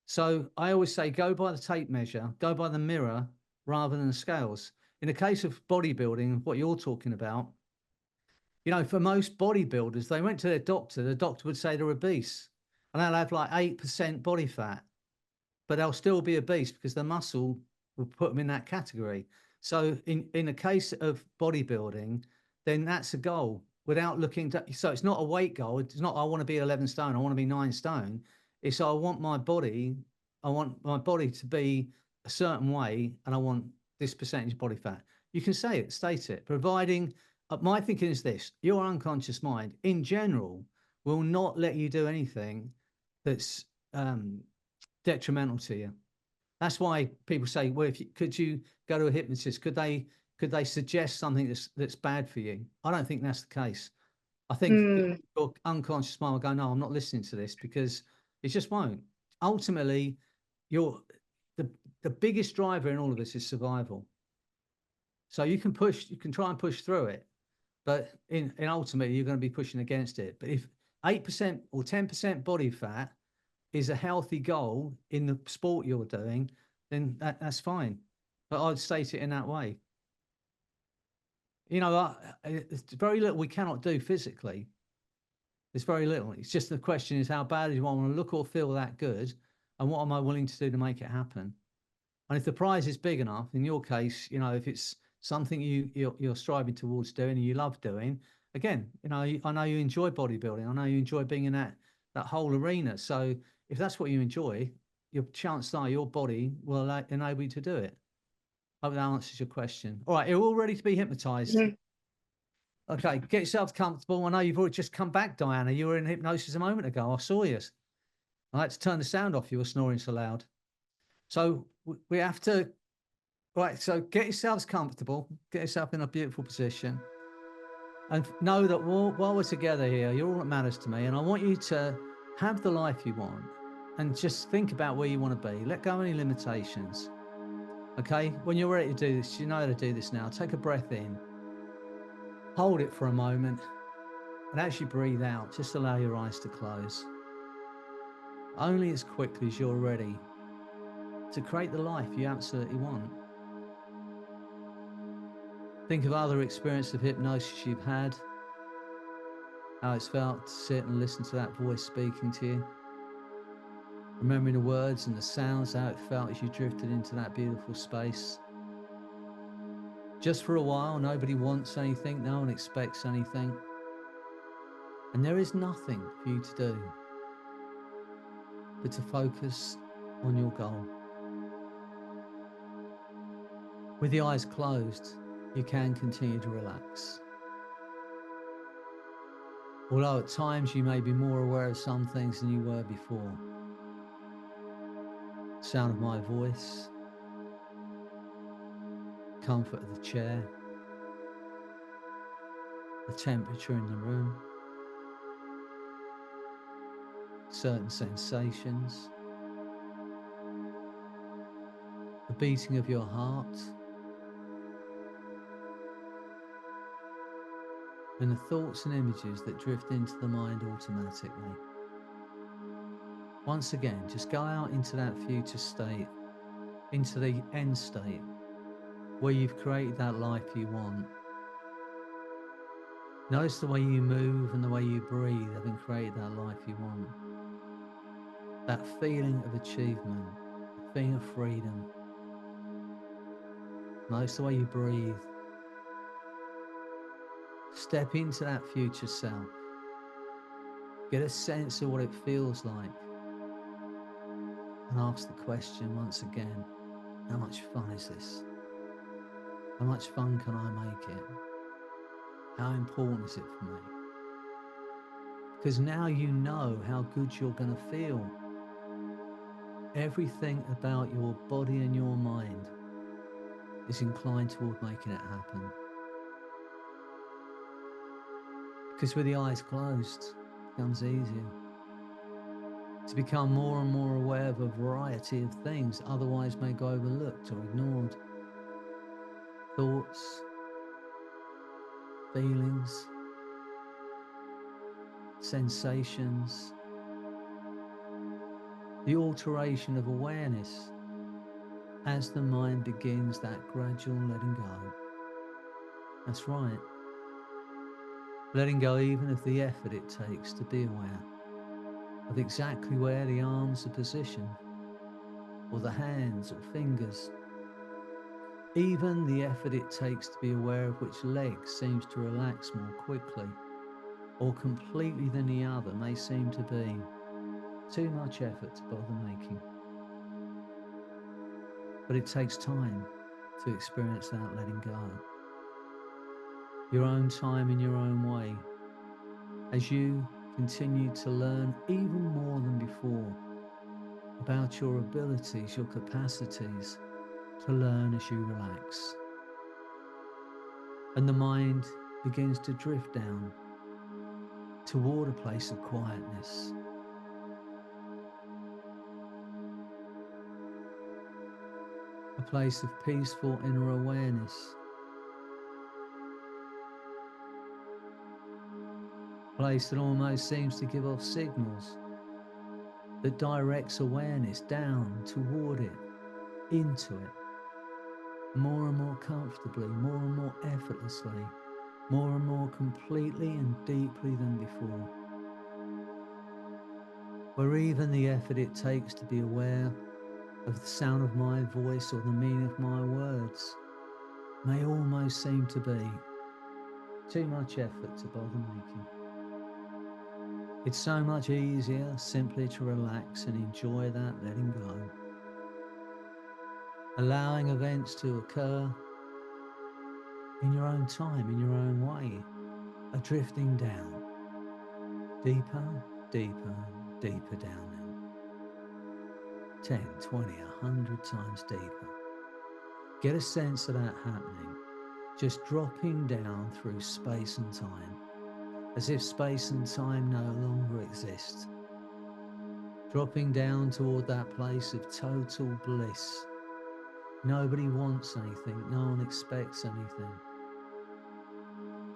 A: So I always say, go by the tape measure, go by the mirror rather than the scales. In the case of bodybuilding, what you're talking about, for most bodybuilders, they went to their doctor, the doctor would say they're obese, and they'll have like 8% body fat, but they'll still be obese because the muscle will put them in that category. So in the case of bodybuilding, then that's a goal without looking to, so it's not a weight goal. It's not, I want to be 11 stone, I want to be 9 stone. It's, I want my body to be a certain way, and I want this percentage body fat. You can say it, state it, providing, my thinking is this: your unconscious mind in general will not let you do anything that's detrimental to you. That's why people say, well, could you go to a hypnotist? Could they suggest something that's bad for you? I don't think that's the case. I think your unconscious mind will go, no, I'm not listening to this, because it just won't. Ultimately, the biggest driver in all of this is survival. So you can try and push through it, but in ultimately you're going to be pushing against it. But if 8% or 10% body fat is a healthy goal in the sport you're doing, then that's fine. But I'd state it in that way. It's very little we cannot do physically. There's very little. It's just the question is, how bad do I want to look or feel that good? And what am I willing to do to make it happen? And if the prize is big enough, in your case, if it's something you're striving towards doing and you love doing, again, I know you enjoy bodybuilding. I know you enjoy being in that whole arena. So if that's what you enjoy, your chances are your body will enable you to do it. I hope that answers your question. All right, you're all ready to be hypnotized. Okay, get yourself comfortable. I know you've already just come back, Diana. You were in hypnosis a moment ago. I saw you. I had to turn the sound off. You were snoring so loud. So we have to, right, so get yourselves comfortable. Get yourself in a beautiful position. And know that while we're together here, you're all that matters to me. And I want you to have the life you want. And just think about where you want to be. Let go of any limitations. Okay? When you're ready to do this, you know how to do this now. Take a breath in. Hold it for a moment. And as you breathe out, just allow your eyes to close. Only as quickly as you're ready to create the life you absolutely want. Think of other experiences of hypnosis you've had, how it's felt to sit and listen to that voice speaking to you. Remembering the words and the sounds, how it felt as you drifted into that beautiful space. Just for a while, nobody wants anything, no one expects anything. And there is nothing for you to do but to focus on your goal. With the eyes closed, you can continue to relax. Although at times you may be more aware of some things than you were before. The sound of my voice, comfort of the chair, the temperature in the room, certain sensations, the beating of your heart, and the thoughts and images that drift into the mind automatically. Once again, just go out into that future state, into the end state, where you've created that life you want. Notice the way you move and the way you breathe, having created that life you want. That feeling of achievement, that feeling of freedom. Notice the way you breathe. Step into that future self. Get a sense of what it feels like. and ask the question once again, how much fun is this? How much fun can I make it? How important is it for me? Because now you know how good you're going to feel. Everything about your body and your mind is inclined toward making it happen. Because with the eyes closed, it becomes easier to become more and more aware of a variety of things otherwise may go overlooked or ignored. Thoughts, feelings, sensations, the alteration of awareness as the mind begins that gradual letting go. That's right. Letting go even of the effort it takes to be aware of exactly where the arms are positioned, or the hands or fingers. Even the effort it takes to be aware of which leg seems to relax more quickly or completely than the other may seem to be too much effort to bother making. But it takes time to experience that letting go. Your own time in your own way, as you continue to learn even more than before about your abilities, your capacities to learn as you relax. And the mind begins to drift down toward a place of quietness. A place of peaceful inner awareness. A place that almost seems to give off signals that directs awareness down toward it, into it, more and more comfortably, more and more effortlessly, more and more completely and deeply than before. Where even the effort it takes to be aware of the sound of my voice or the meaning of my words may almost seem to be too much effort to bother making. It's so much easier simply to relax and enjoy that letting go. Allowing events to occur in your own time, in your own way, are drifting down, deeper, deeper, deeper down now. 10, 20, 100 times deeper. Get a sense of that happening, just dropping down through space and time, as if space and time no longer exist. Dropping down toward that place of total bliss. Nobody wants anything, no one expects anything.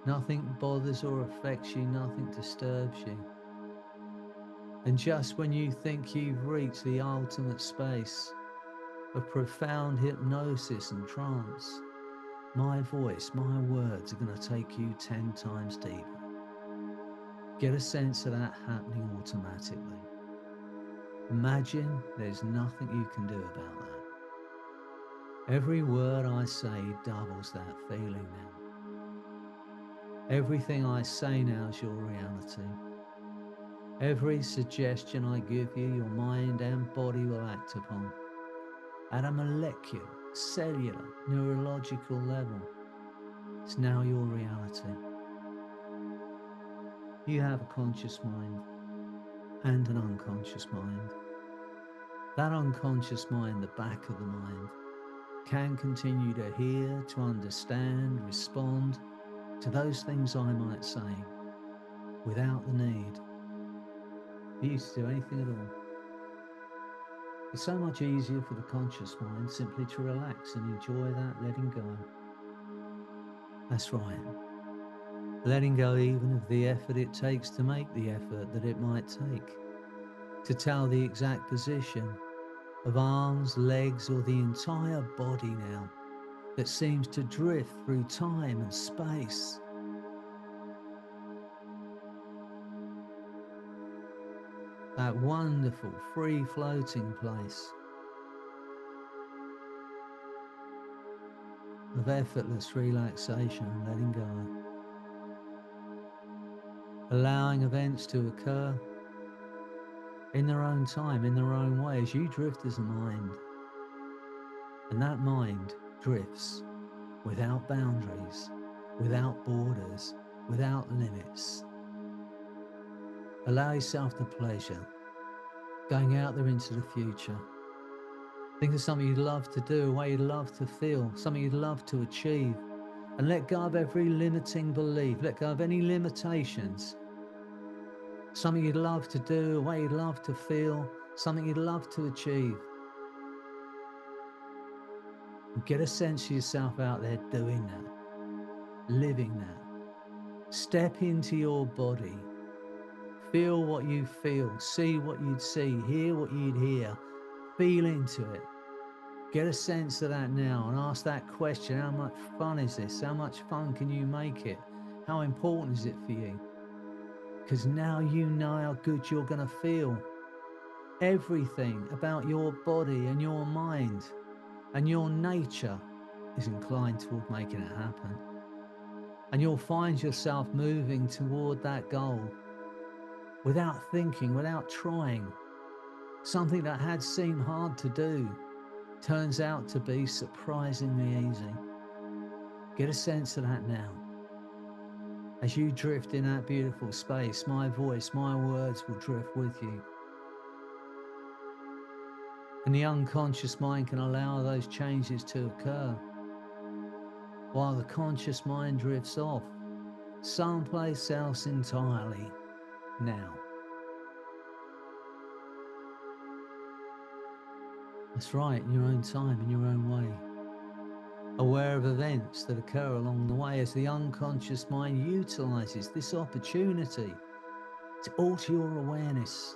A: Nothing bothers or affects you, nothing disturbs you. And just when you think you've reached the ultimate space of profound hypnosis and trance, my voice, my words are going to take you 10 times deeper. Get a sense of that happening automatically. Imagine there's nothing you can do about that. Every word I say doubles that feeling now. Everything I say now is your reality. Every suggestion I give you, your mind and body will act upon. At a molecular, cellular, neurological level, it's now your reality. You have a conscious mind and an unconscious mind. That unconscious mind, the back of the mind, can continue to hear, to understand, respond to those things I might say without the need for you to do anything at all. It's so much easier for the conscious mind simply to relax and enjoy that letting go. That's right. Letting go even of the effort it takes to make the effort that it might take. To tell the exact position of arms, legs, or the entire body now that seems to drift through time and space. That wonderful, free-floating place of effortless relaxation and letting go. Allowing events to occur in their own time, in their own way, as you drift as a mind. And that mind drifts without boundaries, without borders, without limits. Allow yourself the pleasure, going out there into the future. Think of something you'd love to do, a way you'd love to feel, something you'd love to achieve. And let go of every limiting belief, let go of any limitations. Something you'd love to do, a way you'd love to feel, something you'd love to achieve. And get a sense of yourself out there doing that, living that. Step into your body. Feel what you feel, see what you'd see, hear what you'd hear. Feel into it. Get a sense of that now and ask that question, how much fun is this? How much fun can you make it? How important is it for you? Because now you know how good you're going to feel. Everything about your body and your mind and your nature is inclined toward making it happen. And you'll find yourself moving toward that goal without thinking, without trying. Something that had seemed hard to do turns out to be surprisingly easy. Get a sense of that now. As you drift in that beautiful space, my voice, my words will drift with you. And the unconscious mind can allow those changes to occur, while the conscious mind drifts off someplace else entirely now. That's right, in your own time, in your own way. Aware of events that occur along the way as the unconscious mind utilizes this opportunity to alter your awareness.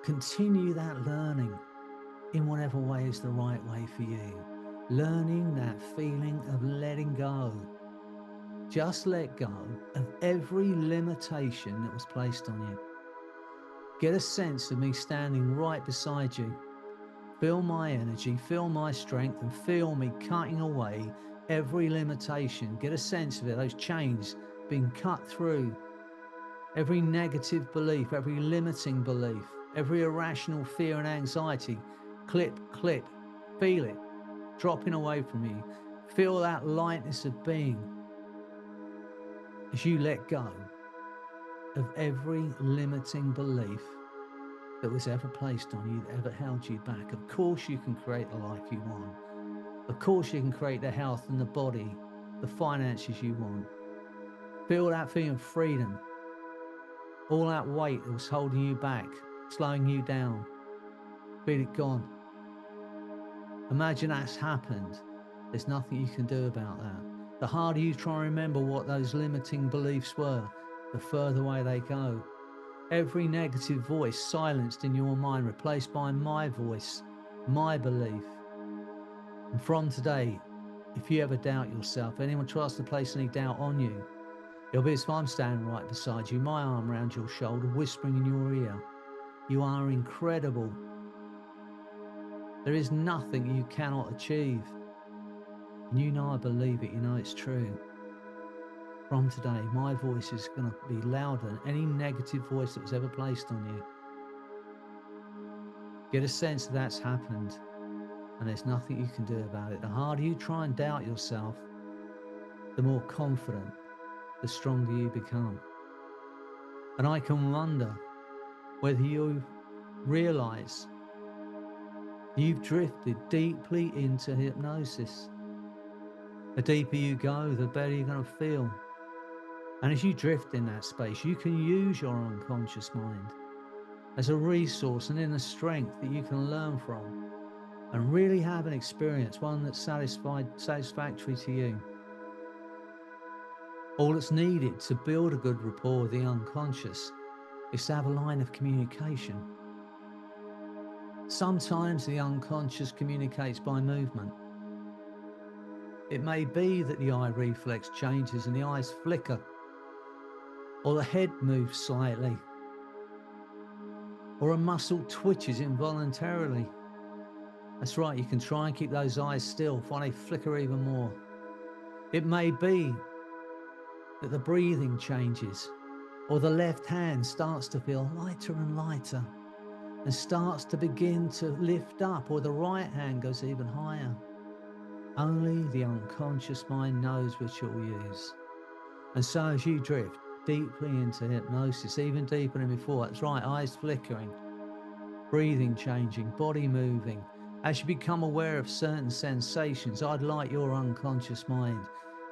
A: Continue that learning in whatever way is the right way for you. Learning that feeling of letting go. Just let go of every limitation that was placed on you. Get a sense of me standing right beside you. Feel my energy, feel my strength, and feel me cutting away every limitation. Get a sense of it, those chains being cut through. Every negative belief, every limiting belief, every irrational fear and anxiety, clip, feel it, dropping away from you. Feel that lightness of being as you let go of every limiting belief that was ever placed on you, that ever held you back. Of course you can create the life you want. Of course you can create the health and the body, the finances you want. Feel that feeling of freedom. All that weight that was holding you back, slowing you down. Feel it gone. Imagine that's happened. There's nothing you can do about that. The harder you try and remember what those limiting beliefs were, the further away they go. Every negative voice silenced in your mind, replaced by my voice, my belief. And from today, if you ever doubt yourself, anyone tries to place any doubt on you, it'll be as if I'm standing right beside you, my arm around your shoulder, whispering in your ear, you are incredible. There is nothing you cannot achieve. And you know I believe it, you know it's true. From today, my voice is going to be louder than any negative voice that was ever placed on you. Get a sense that that's happened, and there's nothing you can do about it. The harder you try and doubt yourself, the more confident, the stronger you become. And I can wonder whether you realize you've drifted deeply into hypnosis. The deeper you go, the better you're going to feel. And as you drift in that space, you can use your unconscious mind as a resource and inner strength that you can learn from and really have an experience, one that's satisfactory to you. All that's needed to build a good rapport with the unconscious is to have a line of communication. Sometimes the unconscious communicates by movement. It may be that the eye reflex changes and the eyes flicker, or the head moves slightly, or a muscle twitches involuntarily. That's right, you can try and keep those eyes still, find they flicker even more. It may be that the breathing changes, or the left hand starts to feel lighter and lighter, and starts to begin to lift up, or the right hand goes even higher. Only the unconscious mind knows which you'll use. And so as you drift deeply into hypnosis, even deeper than before, that's right, eyes flickering, breathing changing, body moving, as you become aware of certain sensations, I'd like your unconscious mind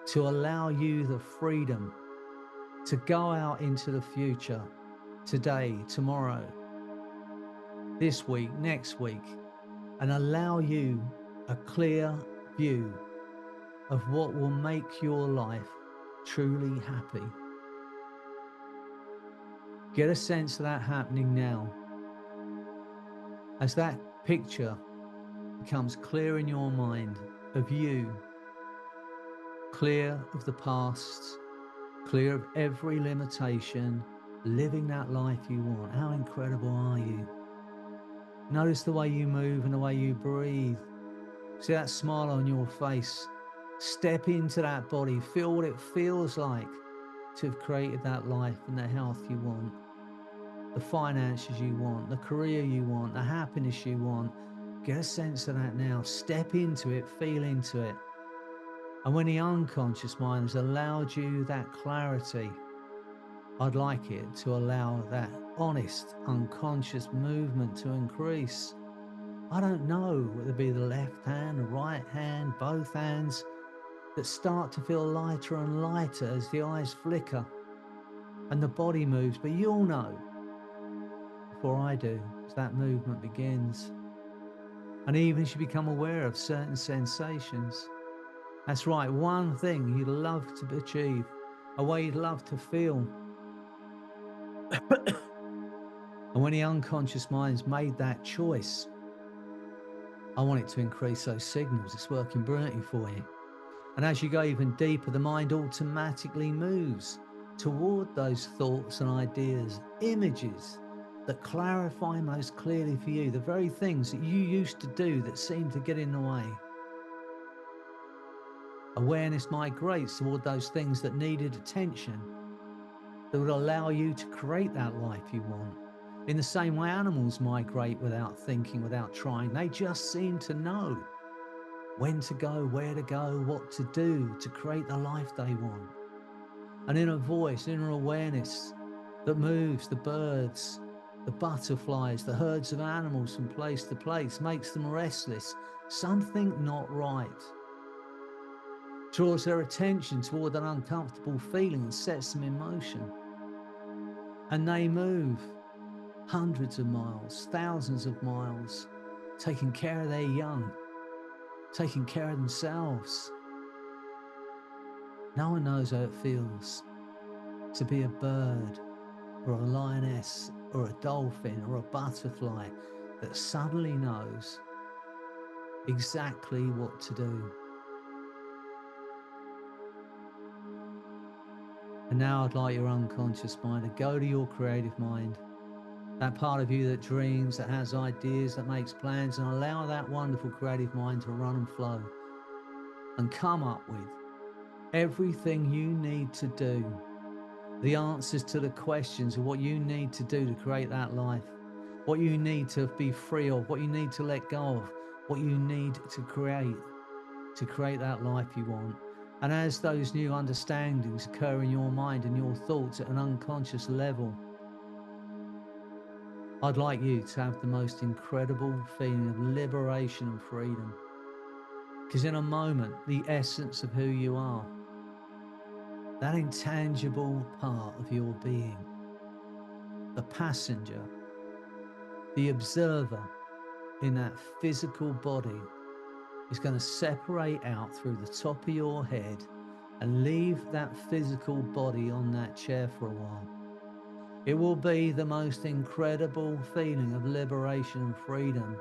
A: to allow you the freedom to go out into the future, today, tomorrow, this week, next week, and allow you a clear view of what will make your life truly happy. Get a sense of that happening now. As that picture becomes clear in your mind of you, clear of the past, clear of every limitation, living that life you want. How incredible are you? Notice the way you move and the way you breathe. See that smile on your face. Step into that body. Feel what it feels like to have created that life and the health you want, the finances you want, the career you want, the happiness you want. Get a sense of that now. Step into it, feel into it. And when the unconscious mind has allowed you that clarity, I'd like it to allow that honest, unconscious movement to increase. I don't know whether it be the left hand, the right hand, both hands, that start to feel lighter and lighter as the eyes flicker and the body moves. But you'll know before I do, as that movement begins. And even as you become aware of certain sensations, that's right, one thing you'd love to achieve, a way you'd love to feel. And when the unconscious mind's made that choice, I want it to increase those signals. It's working brilliantly for you. And as you go even deeper, the mind automatically moves toward those thoughts and ideas, images that clarify most clearly for you, the very things that you used to do that seem to get in the way. Awareness migrates toward those things that needed attention, that would allow you to create that life you want. In the same way animals migrate without thinking, without trying. They just seem to know when to go, where to go, what to do to create the life they want. An inner voice, inner awareness that moves the birds, the butterflies, the herds of animals from place to place, makes them restless. Something not right. Draws their attention toward an uncomfortable feeling and sets them in motion. And they move hundreds of miles, thousands of miles, taking care of their young, taking care of themselves. No one knows how it feels to be a bird or a lioness or a dolphin or a butterfly that suddenly knows exactly what to do. And now I'd like your unconscious mind to go to your creative mind, that part of you that dreams, that has ideas, that makes plans, and allow that wonderful creative mind to run and flow and come up with everything you need to do, the answers to the questions of what you need to do to create that life, what you need to be free of, what you need to let go of, what you need to create that life you want. And as those new understandings occur in your mind and your thoughts at an unconscious level, I'd like you to have the most incredible feeling of liberation and freedom. Because in a moment, the essence of who you are, that intangible part of your being, the passenger, the observer in that physical body, is going to separate out through the top of your head and leave that physical body on that chair for a while. It will be the most incredible feeling of liberation and freedom.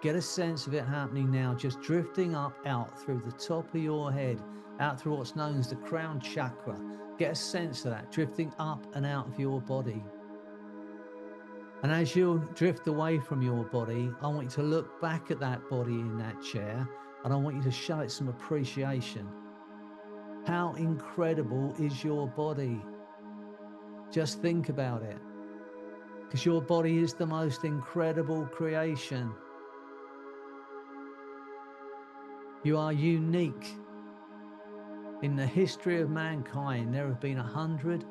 A: Get a sense of it happening now, just drifting up, out through the top of your head, out through what's known as the crown chakra. Get a sense of that, drifting up and out of your body. And as you drift away from your body, I want you to look back at that body in that chair, and I want you to show it some appreciation. How incredible is your body? Just think about it. because your body is the most incredible creation. You are unique. In the history of mankind, there have been 100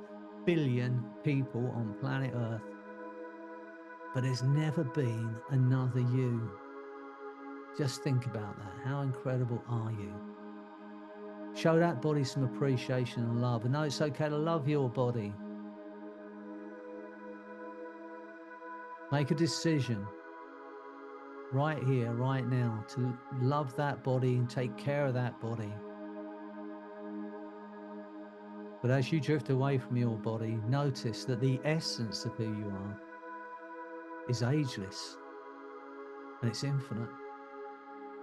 A: billion people on planet Earth, but there's never been another you. Just think about that. How incredible are you? Show that body some appreciation and love. And know it's okay to love your body. Make a decision right here, right now, to love that body and take care of that body. But as you drift away from your body, notice that the essence of who you are is ageless and it's infinite.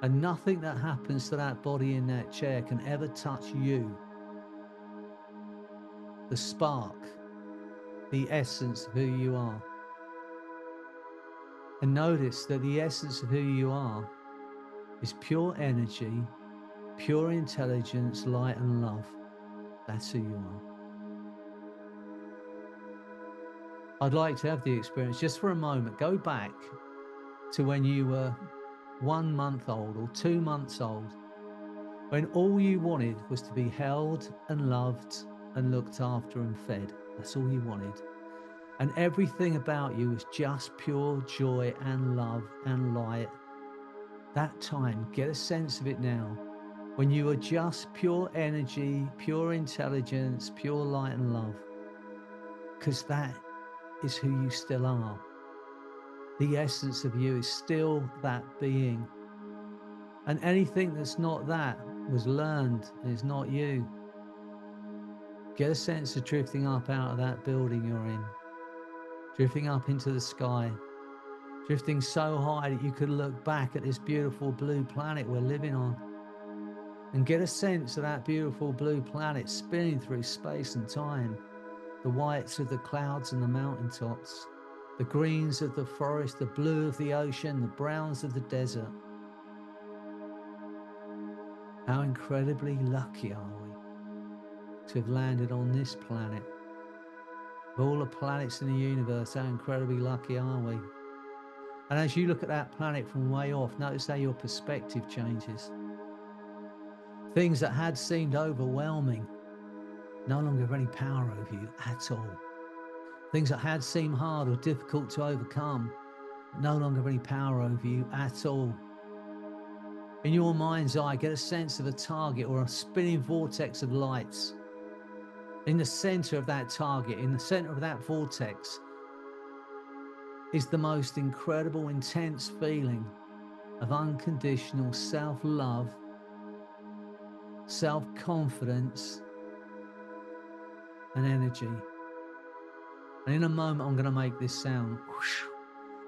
A: And nothing that happens to that body in that chair can ever touch you. The spark, the essence of who you are. And notice that the essence of who you are is pure energy, pure intelligence, light and love. That's who you are. I'd like to have the experience just for a moment. Go back to when you were 1 month old or 2 months old, when all you wanted was to be held and loved and looked after and fed. That's all you wanted. And everything about you was just pure joy and love and light. That time, get a sense of it now, when you were just pure energy, pure intelligence, pure light and love, because that is who you still are. The essence of you is still that being. And anything that's not that was learned and is not you. Get a sense of drifting up out of that building you're in, drifting up into the sky, drifting so high that you could look back at this beautiful blue planet we're living on and get a sense of that beautiful blue planet spinning through space and time, the whites of the clouds and the mountaintops, the greens of the forest, the blue of the ocean, the browns of the desert. How incredibly lucky are we to have landed on this planet? Of all the planets in the universe, how incredibly lucky are we? And as you look at that planet from way off, notice how your perspective changes. Things that had seemed overwhelming no longer have any power over you at all. Things that had seemed hard or difficult to overcome no longer have any power over you at all. In your mind's eye, get a sense of a target or a spinning vortex of lights. In the center of that target, in the center of that vortex, is the most incredible, intense feeling of unconditional self-love, self-confidence, and energy. And in a moment, I'm going to make this sound.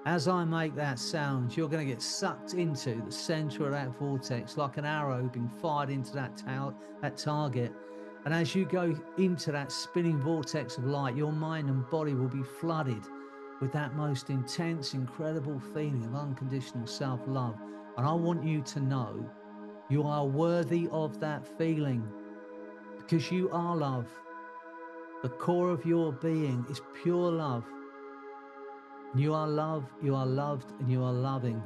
A: As I make that sound, you're going to get sucked into the center of that vortex like an arrow being fired into that target. And as you go into that spinning vortex of light, your mind and body will be flooded with that most intense, incredible feeling of unconditional self-love. And I want you to know you are worthy of that feeling because you are love. The core of your being is pure love. You are love, you are loved, and you are loving.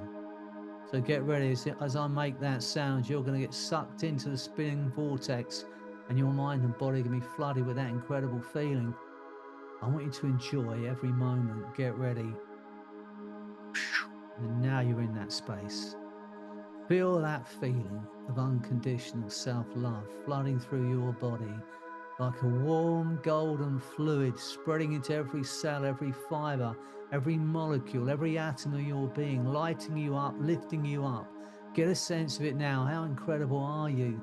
A: So get ready. As I make that sound, you're going to get sucked into the spinning vortex and your mind and body are going to be flooded with that incredible feeling. I want you to enjoy every moment. Get ready. And now you're in that space. Feel that feeling of unconditional self-love flooding through your body like a warm golden fluid spreading into every cell, every fiber, every molecule, every atom of your being, lighting you up, lifting you up. Get a sense of it now. How incredible are you?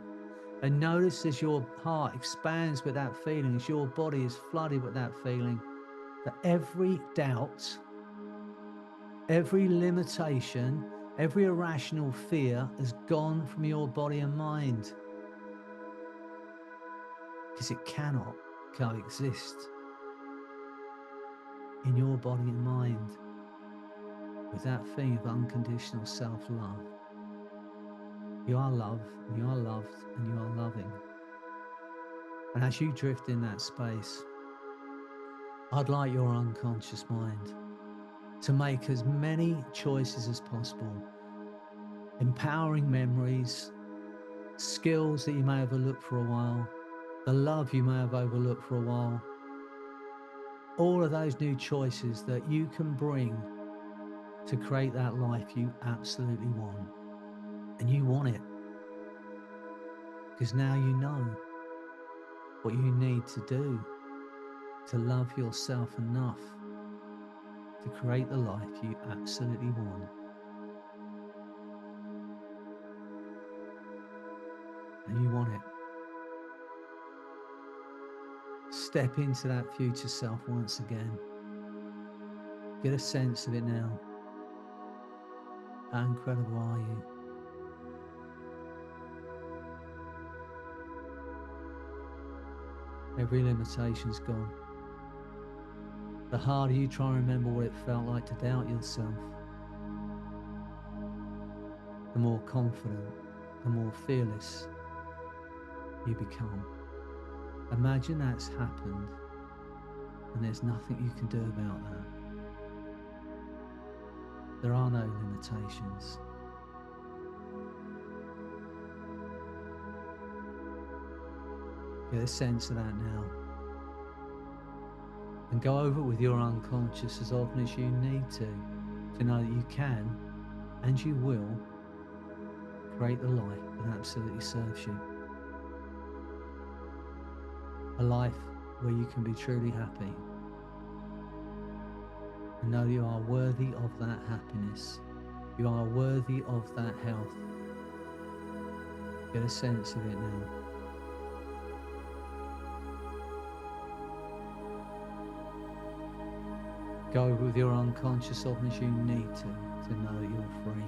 A: And notice as your heart expands with that feeling, as your body is flooded with that feeling, that every doubt, every limitation, every irrational fear has gone from your body and mind. Because it cannot coexist in your body and mind with that feeling of unconditional self-love. You are love, you are loved, and you are loving. And as you drift in that space, I'd like your unconscious mind to make as many choices as possible, empowering memories, skills that you may have overlooked for a while, the love you may have overlooked for a while, all of those new choices that you can bring to create that life you absolutely want. And you want it because now you know what you need to do to love yourself enough to create the life you absolutely want. And you want it. Step into that future self once again. Get a sense of it now. How incredible are you? Every limitation's gone. The harder you try and remember what it felt like to doubt yourself, the more confident, the more fearless you become. Imagine that's happened and there's nothing you can do about that. There are no limitations. Get a sense of that now. And go over it with your unconscious as often as you need to know that you can and you will create the life that absolutely serves you. A life where you can be truly happy and know you are worthy of that happiness. You are worthy of that health. Get a sense of it now. Go over with your unconscious as often as you need to know that you're free.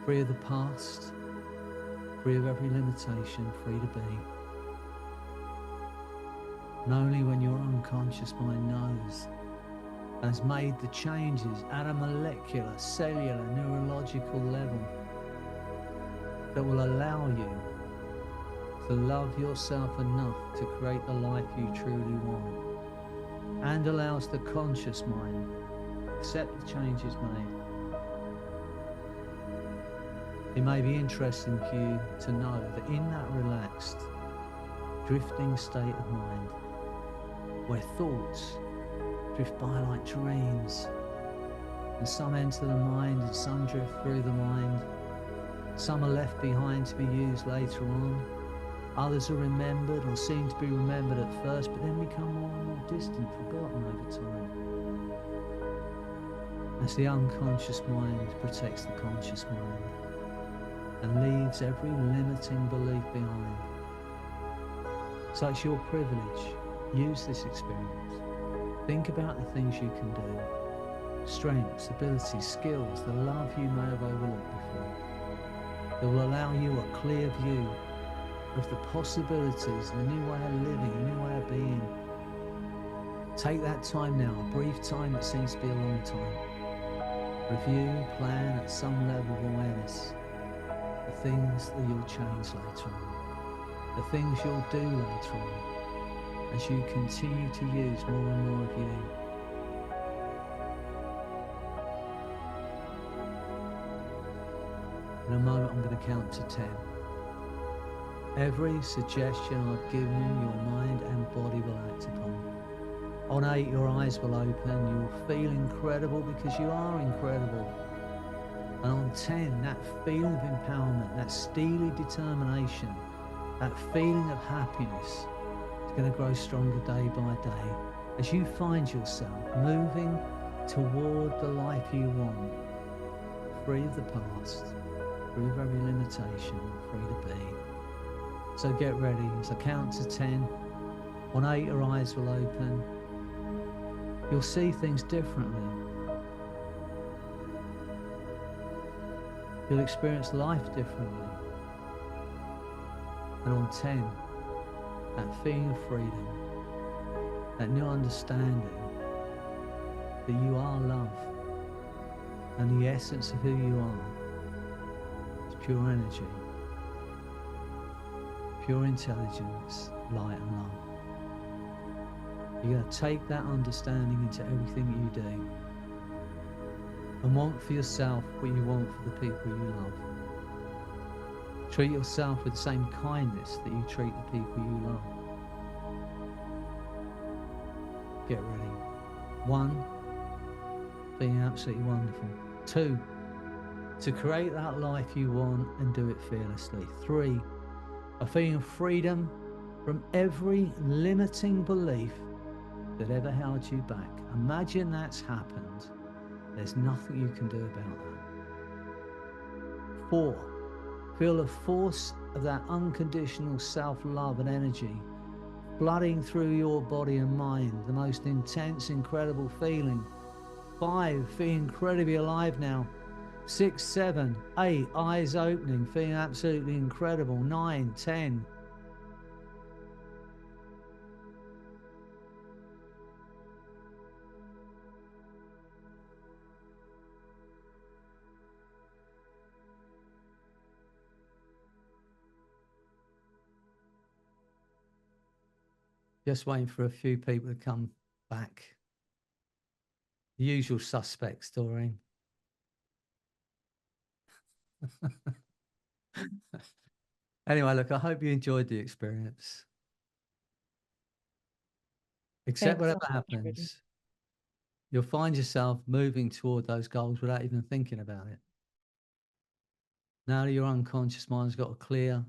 A: Free of the past, free of every limitation, free to be. And only when your unconscious mind knows and has made the changes at a molecular, cellular, neurological level that will allow you to love yourself enough to create the life you truly want, and allows the conscious mind to accept the changes made. It may be interesting for you to know that in that relaxed, drifting state of mind, where thoughts drift by like dreams, and some enter the mind and some drift through the mind, some are left behind to be used later on, others are remembered or seem to be remembered at first, but then become more and more distant, forgotten over time. As the unconscious mind protects the conscious mind and leaves every limiting belief behind. So it's your privilege. Use this experience. Think about the things you can do. Strengths, abilities, skills, the love you may have overlooked before. That will allow you a clear view of the possibilities of a new way of living, a new way of being. Take that time now, a brief time that seems to be a long time. Review, plan at some level of awareness the things that you'll change later on, the things you'll do later on, as you continue to use more and more of you. In a moment, I'm going to count to 10. Every suggestion I've given you, your mind and body will act upon. On 8, your eyes will open. You will feel incredible because you are incredible. And on 10, that feeling of empowerment, that steely determination, that feeling of happiness is going to grow stronger day by day as you find yourself moving toward the life you want, free of the past, free of every limitation, free to be. So get ready. As I count to 10, on 8 your eyes will open. You'll see things differently. You'll experience life differently. And on 10, that feeling of freedom, that new understanding that you are love and the essence of who you are is pure energy, pure intelligence, light and love. You're going to take that understanding into everything you do. and want for yourself what you want for the people you love. Treat yourself with the same kindness that you treat the people you love. Get ready. 1, being absolutely wonderful. 2, to create that life you want and do it fearlessly. 3, a feeling of freedom from every limiting belief that ever held you back. Imagine that's happened. There's nothing you can do about that. 4, feel the force of that unconditional self-love and energy flooding through your body and mind, the most intense, incredible feeling. 5, feeling incredibly alive now. 6, 7, 8, eyes opening, feeling absolutely incredible. 9, 10. Just waiting for a few people to come back. The usual suspects, Doreen. Anyway, look, I hope you enjoyed the experience. Except whatever happens, you'll find yourself moving toward those goals without even thinking about it. Now that your unconscious mind's got a clear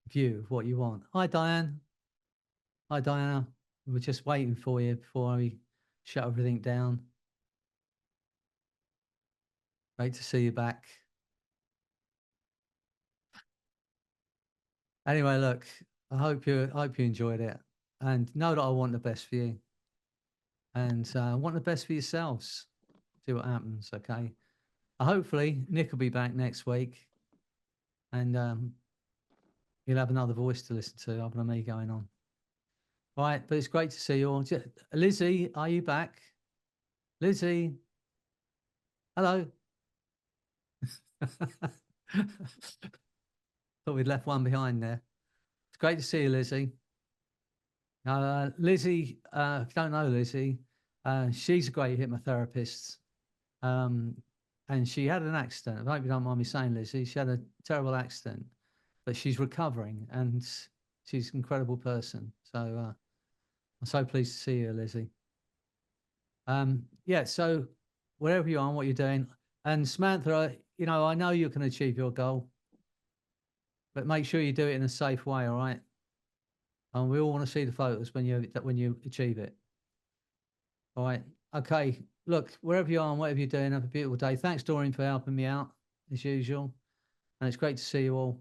A: view of what you want. Hi, Diane. Hi, Diana. We were just waiting for you before we shut everything down. Great to see you back. Anyway, look, I hope you enjoyed it, and know that I want the best for you, and I want the best for yourselves. See what happens, okay? Hopefully, Nick will be back next week, and you'll have another voice to listen to other than me going on. All right, but it's great to see you all. Lizzie, are you back? Lizzie, hello. Thought we'd left one behind there. It's great to see you, Lizzie. Lizzie, if you don't know Lizzie, she's a great hypnotherapist. And she had an accident. I hope you don't mind me saying, Lizzie, she had a terrible accident, but she's recovering and she's an incredible person. So I'm so pleased to see you, Lizzie. Yeah, so wherever you are and what you're doing, and Samantha, you know, I know you can achieve your goal, but make sure you do it in a safe way, all right? And we all want to see the photos when you achieve it. All right. Okay. Look, wherever you are and whatever you're doing, have a beautiful day. Thanks, Doreen, for helping me out as usual. And it's great to see you all.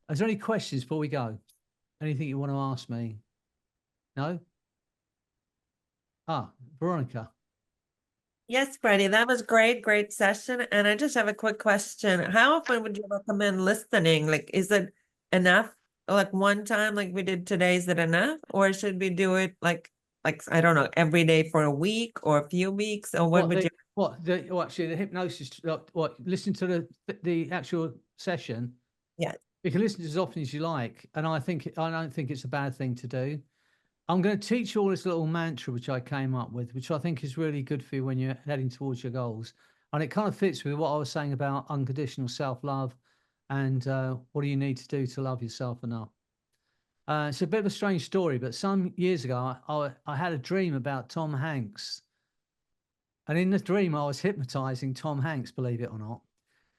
A: Is there any questions before we go? Anything you want to ask me? No? Veronica.
D: Yes, Freddie, that was great session. And I just have a quick question. How often would you recommend listening? Like, is it enough? Like one time, like we did today, is it enough? Or should we do it like I don't know, every day for a week or a few weeks? Or what would you?
A: Actually, the hypnosis, listen to the actual session.
D: Yeah.
A: You can listen as often as you like. And I don't think it's a bad thing to do. I'm going to teach you all this little mantra, which I came up with, which I think is really good for you when you're heading towards your goals. And it kind of fits with what I was saying about unconditional self-love and what do you need to do to love yourself enough. It's a bit of a strange story, but some years ago, I had a dream about Tom Hanks. And in the dream, I was hypnotizing Tom Hanks, believe it or not.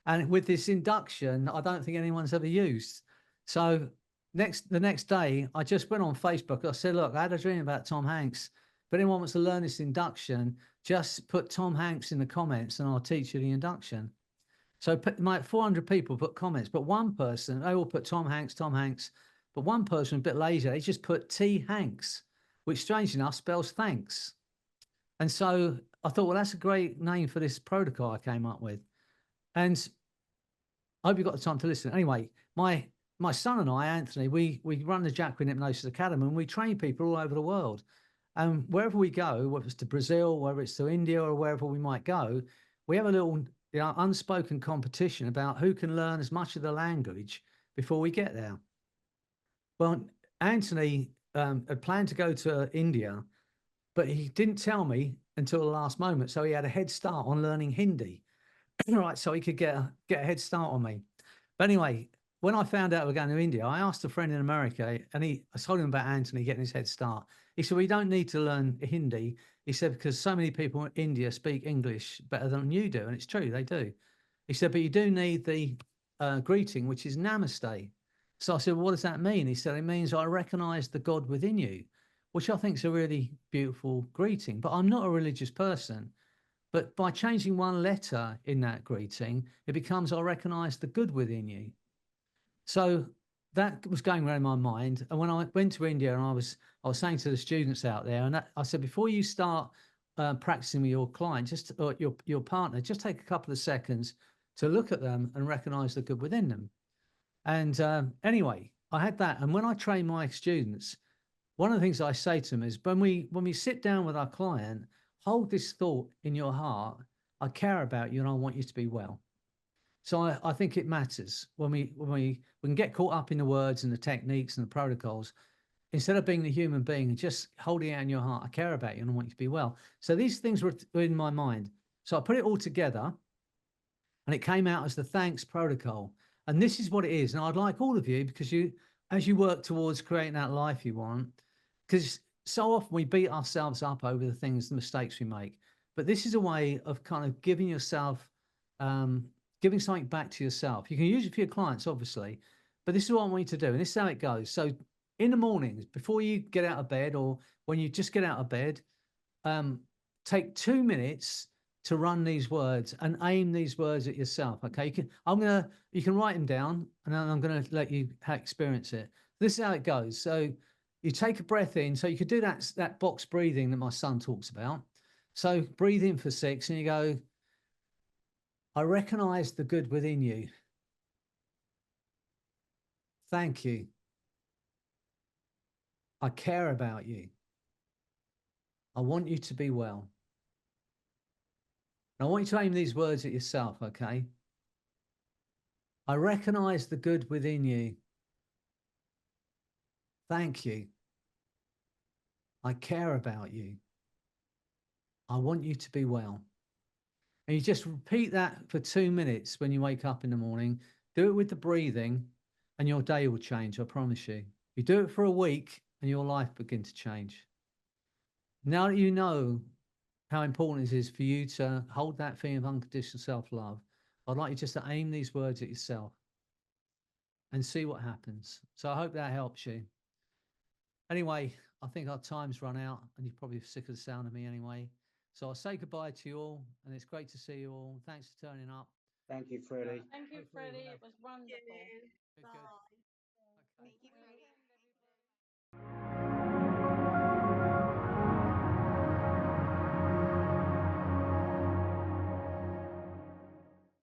A: And with this induction, I don't think anyone's ever used. So the next day, I just went on Facebook. I said, look, I had a dream about Tom Hanks. If anyone wants to learn this induction, just put Tom Hanks in the comments and I'll teach you the induction. So 400 people put comments, but one person, they all put Tom Hanks, but one person, a bit lazy, they just put T Hanks, which strangely enough spells thanks. And so I thought, well, that's a great name for this protocol I came up with. And I hope you've got the time to listen. Anyway, my son and I, Anthony, we run the Jacquin Hypnosis Academy and we train people all over the world. And wherever we go, whether it's to Brazil, whether it's to India or wherever we might go, we have a little unspoken competition about who can learn as much of the language before we get there. Well, Anthony had planned to go to India, but he didn't tell me until the last moment. So he had a head start on learning Hindi. right, so he could get a head start on me. But anyway, when I found out we were going to India, I asked a friend in America, and I told him about Anthony getting his head start. He said, "We don't need to learn Hindi." He said, "Because so many people in India speak English better than you do," and it's true, they do. He said, "But you do need the greeting, which is Namaste." So I said, "What does that mean?" He said, "It means I recognize the God within you," which I think is a really beautiful greeting. But I'm not a religious person. But by changing one letter in that greeting, it becomes, I recognize the good within you. So that was going around my mind. And when I went to India, and I was saying to the students out there, and I said, before you start practicing with your client, or your partner, just take a couple of seconds to look at them and recognize the good within them. And anyway, I had that. And when I train my students, one of the things I say to them is, when we sit down with our client, hold this thought in your heart: I care about you and I want you to be well. So I think it matters when we can get caught up in the words and the techniques and the protocols, instead of being the human being and just holding it in your heart. I care about you and I want you to be well. So these things were in my mind. So I put it all together, and it came out as the thanks protocol. And this is what it is. And I'd like all of you, because as you work towards creating that life you want, because so often we beat ourselves up over the mistakes we make. But this is a way of kind of giving yourself, giving something back to yourself. You can use it for your clients, obviously, but this is what I want you to do. And this is how it goes. So in the mornings, before you get out of bed, or when you just get out of bed, take 2 minutes to run these words and aim these words at yourself. Okay. You can write them down, and then I'm going to let you experience it. This is how it goes. So you take a breath in. So you could do that box breathing that my son talks about. So breathe in for 6 and you go, I recognize the good within you. Thank you. I care about you. I want you to be well. And I want you to aim these words at yourself, okay? I recognize the good within you. Thank you. I care about you. I want you to be well. And you just repeat that for 2 minutes when you wake up in the morning. Do it with the breathing, and your day will change, I promise you. You do it for a week and your life begin to change. Now that you know how important it is for you to hold that feeling of unconditional self-love, I'd like you just to aim these words at yourself and see what happens. So I hope that helps you. Anyway, I think our time's run out, and you're probably sick of the sound of me anyway. So I'll say goodbye to you all, and it's great to see you all. Thanks for turning up.
E: Thank you, Freddie.
B: Thank you, Freddie. It was wonderful.
A: Good.
C: Thank you.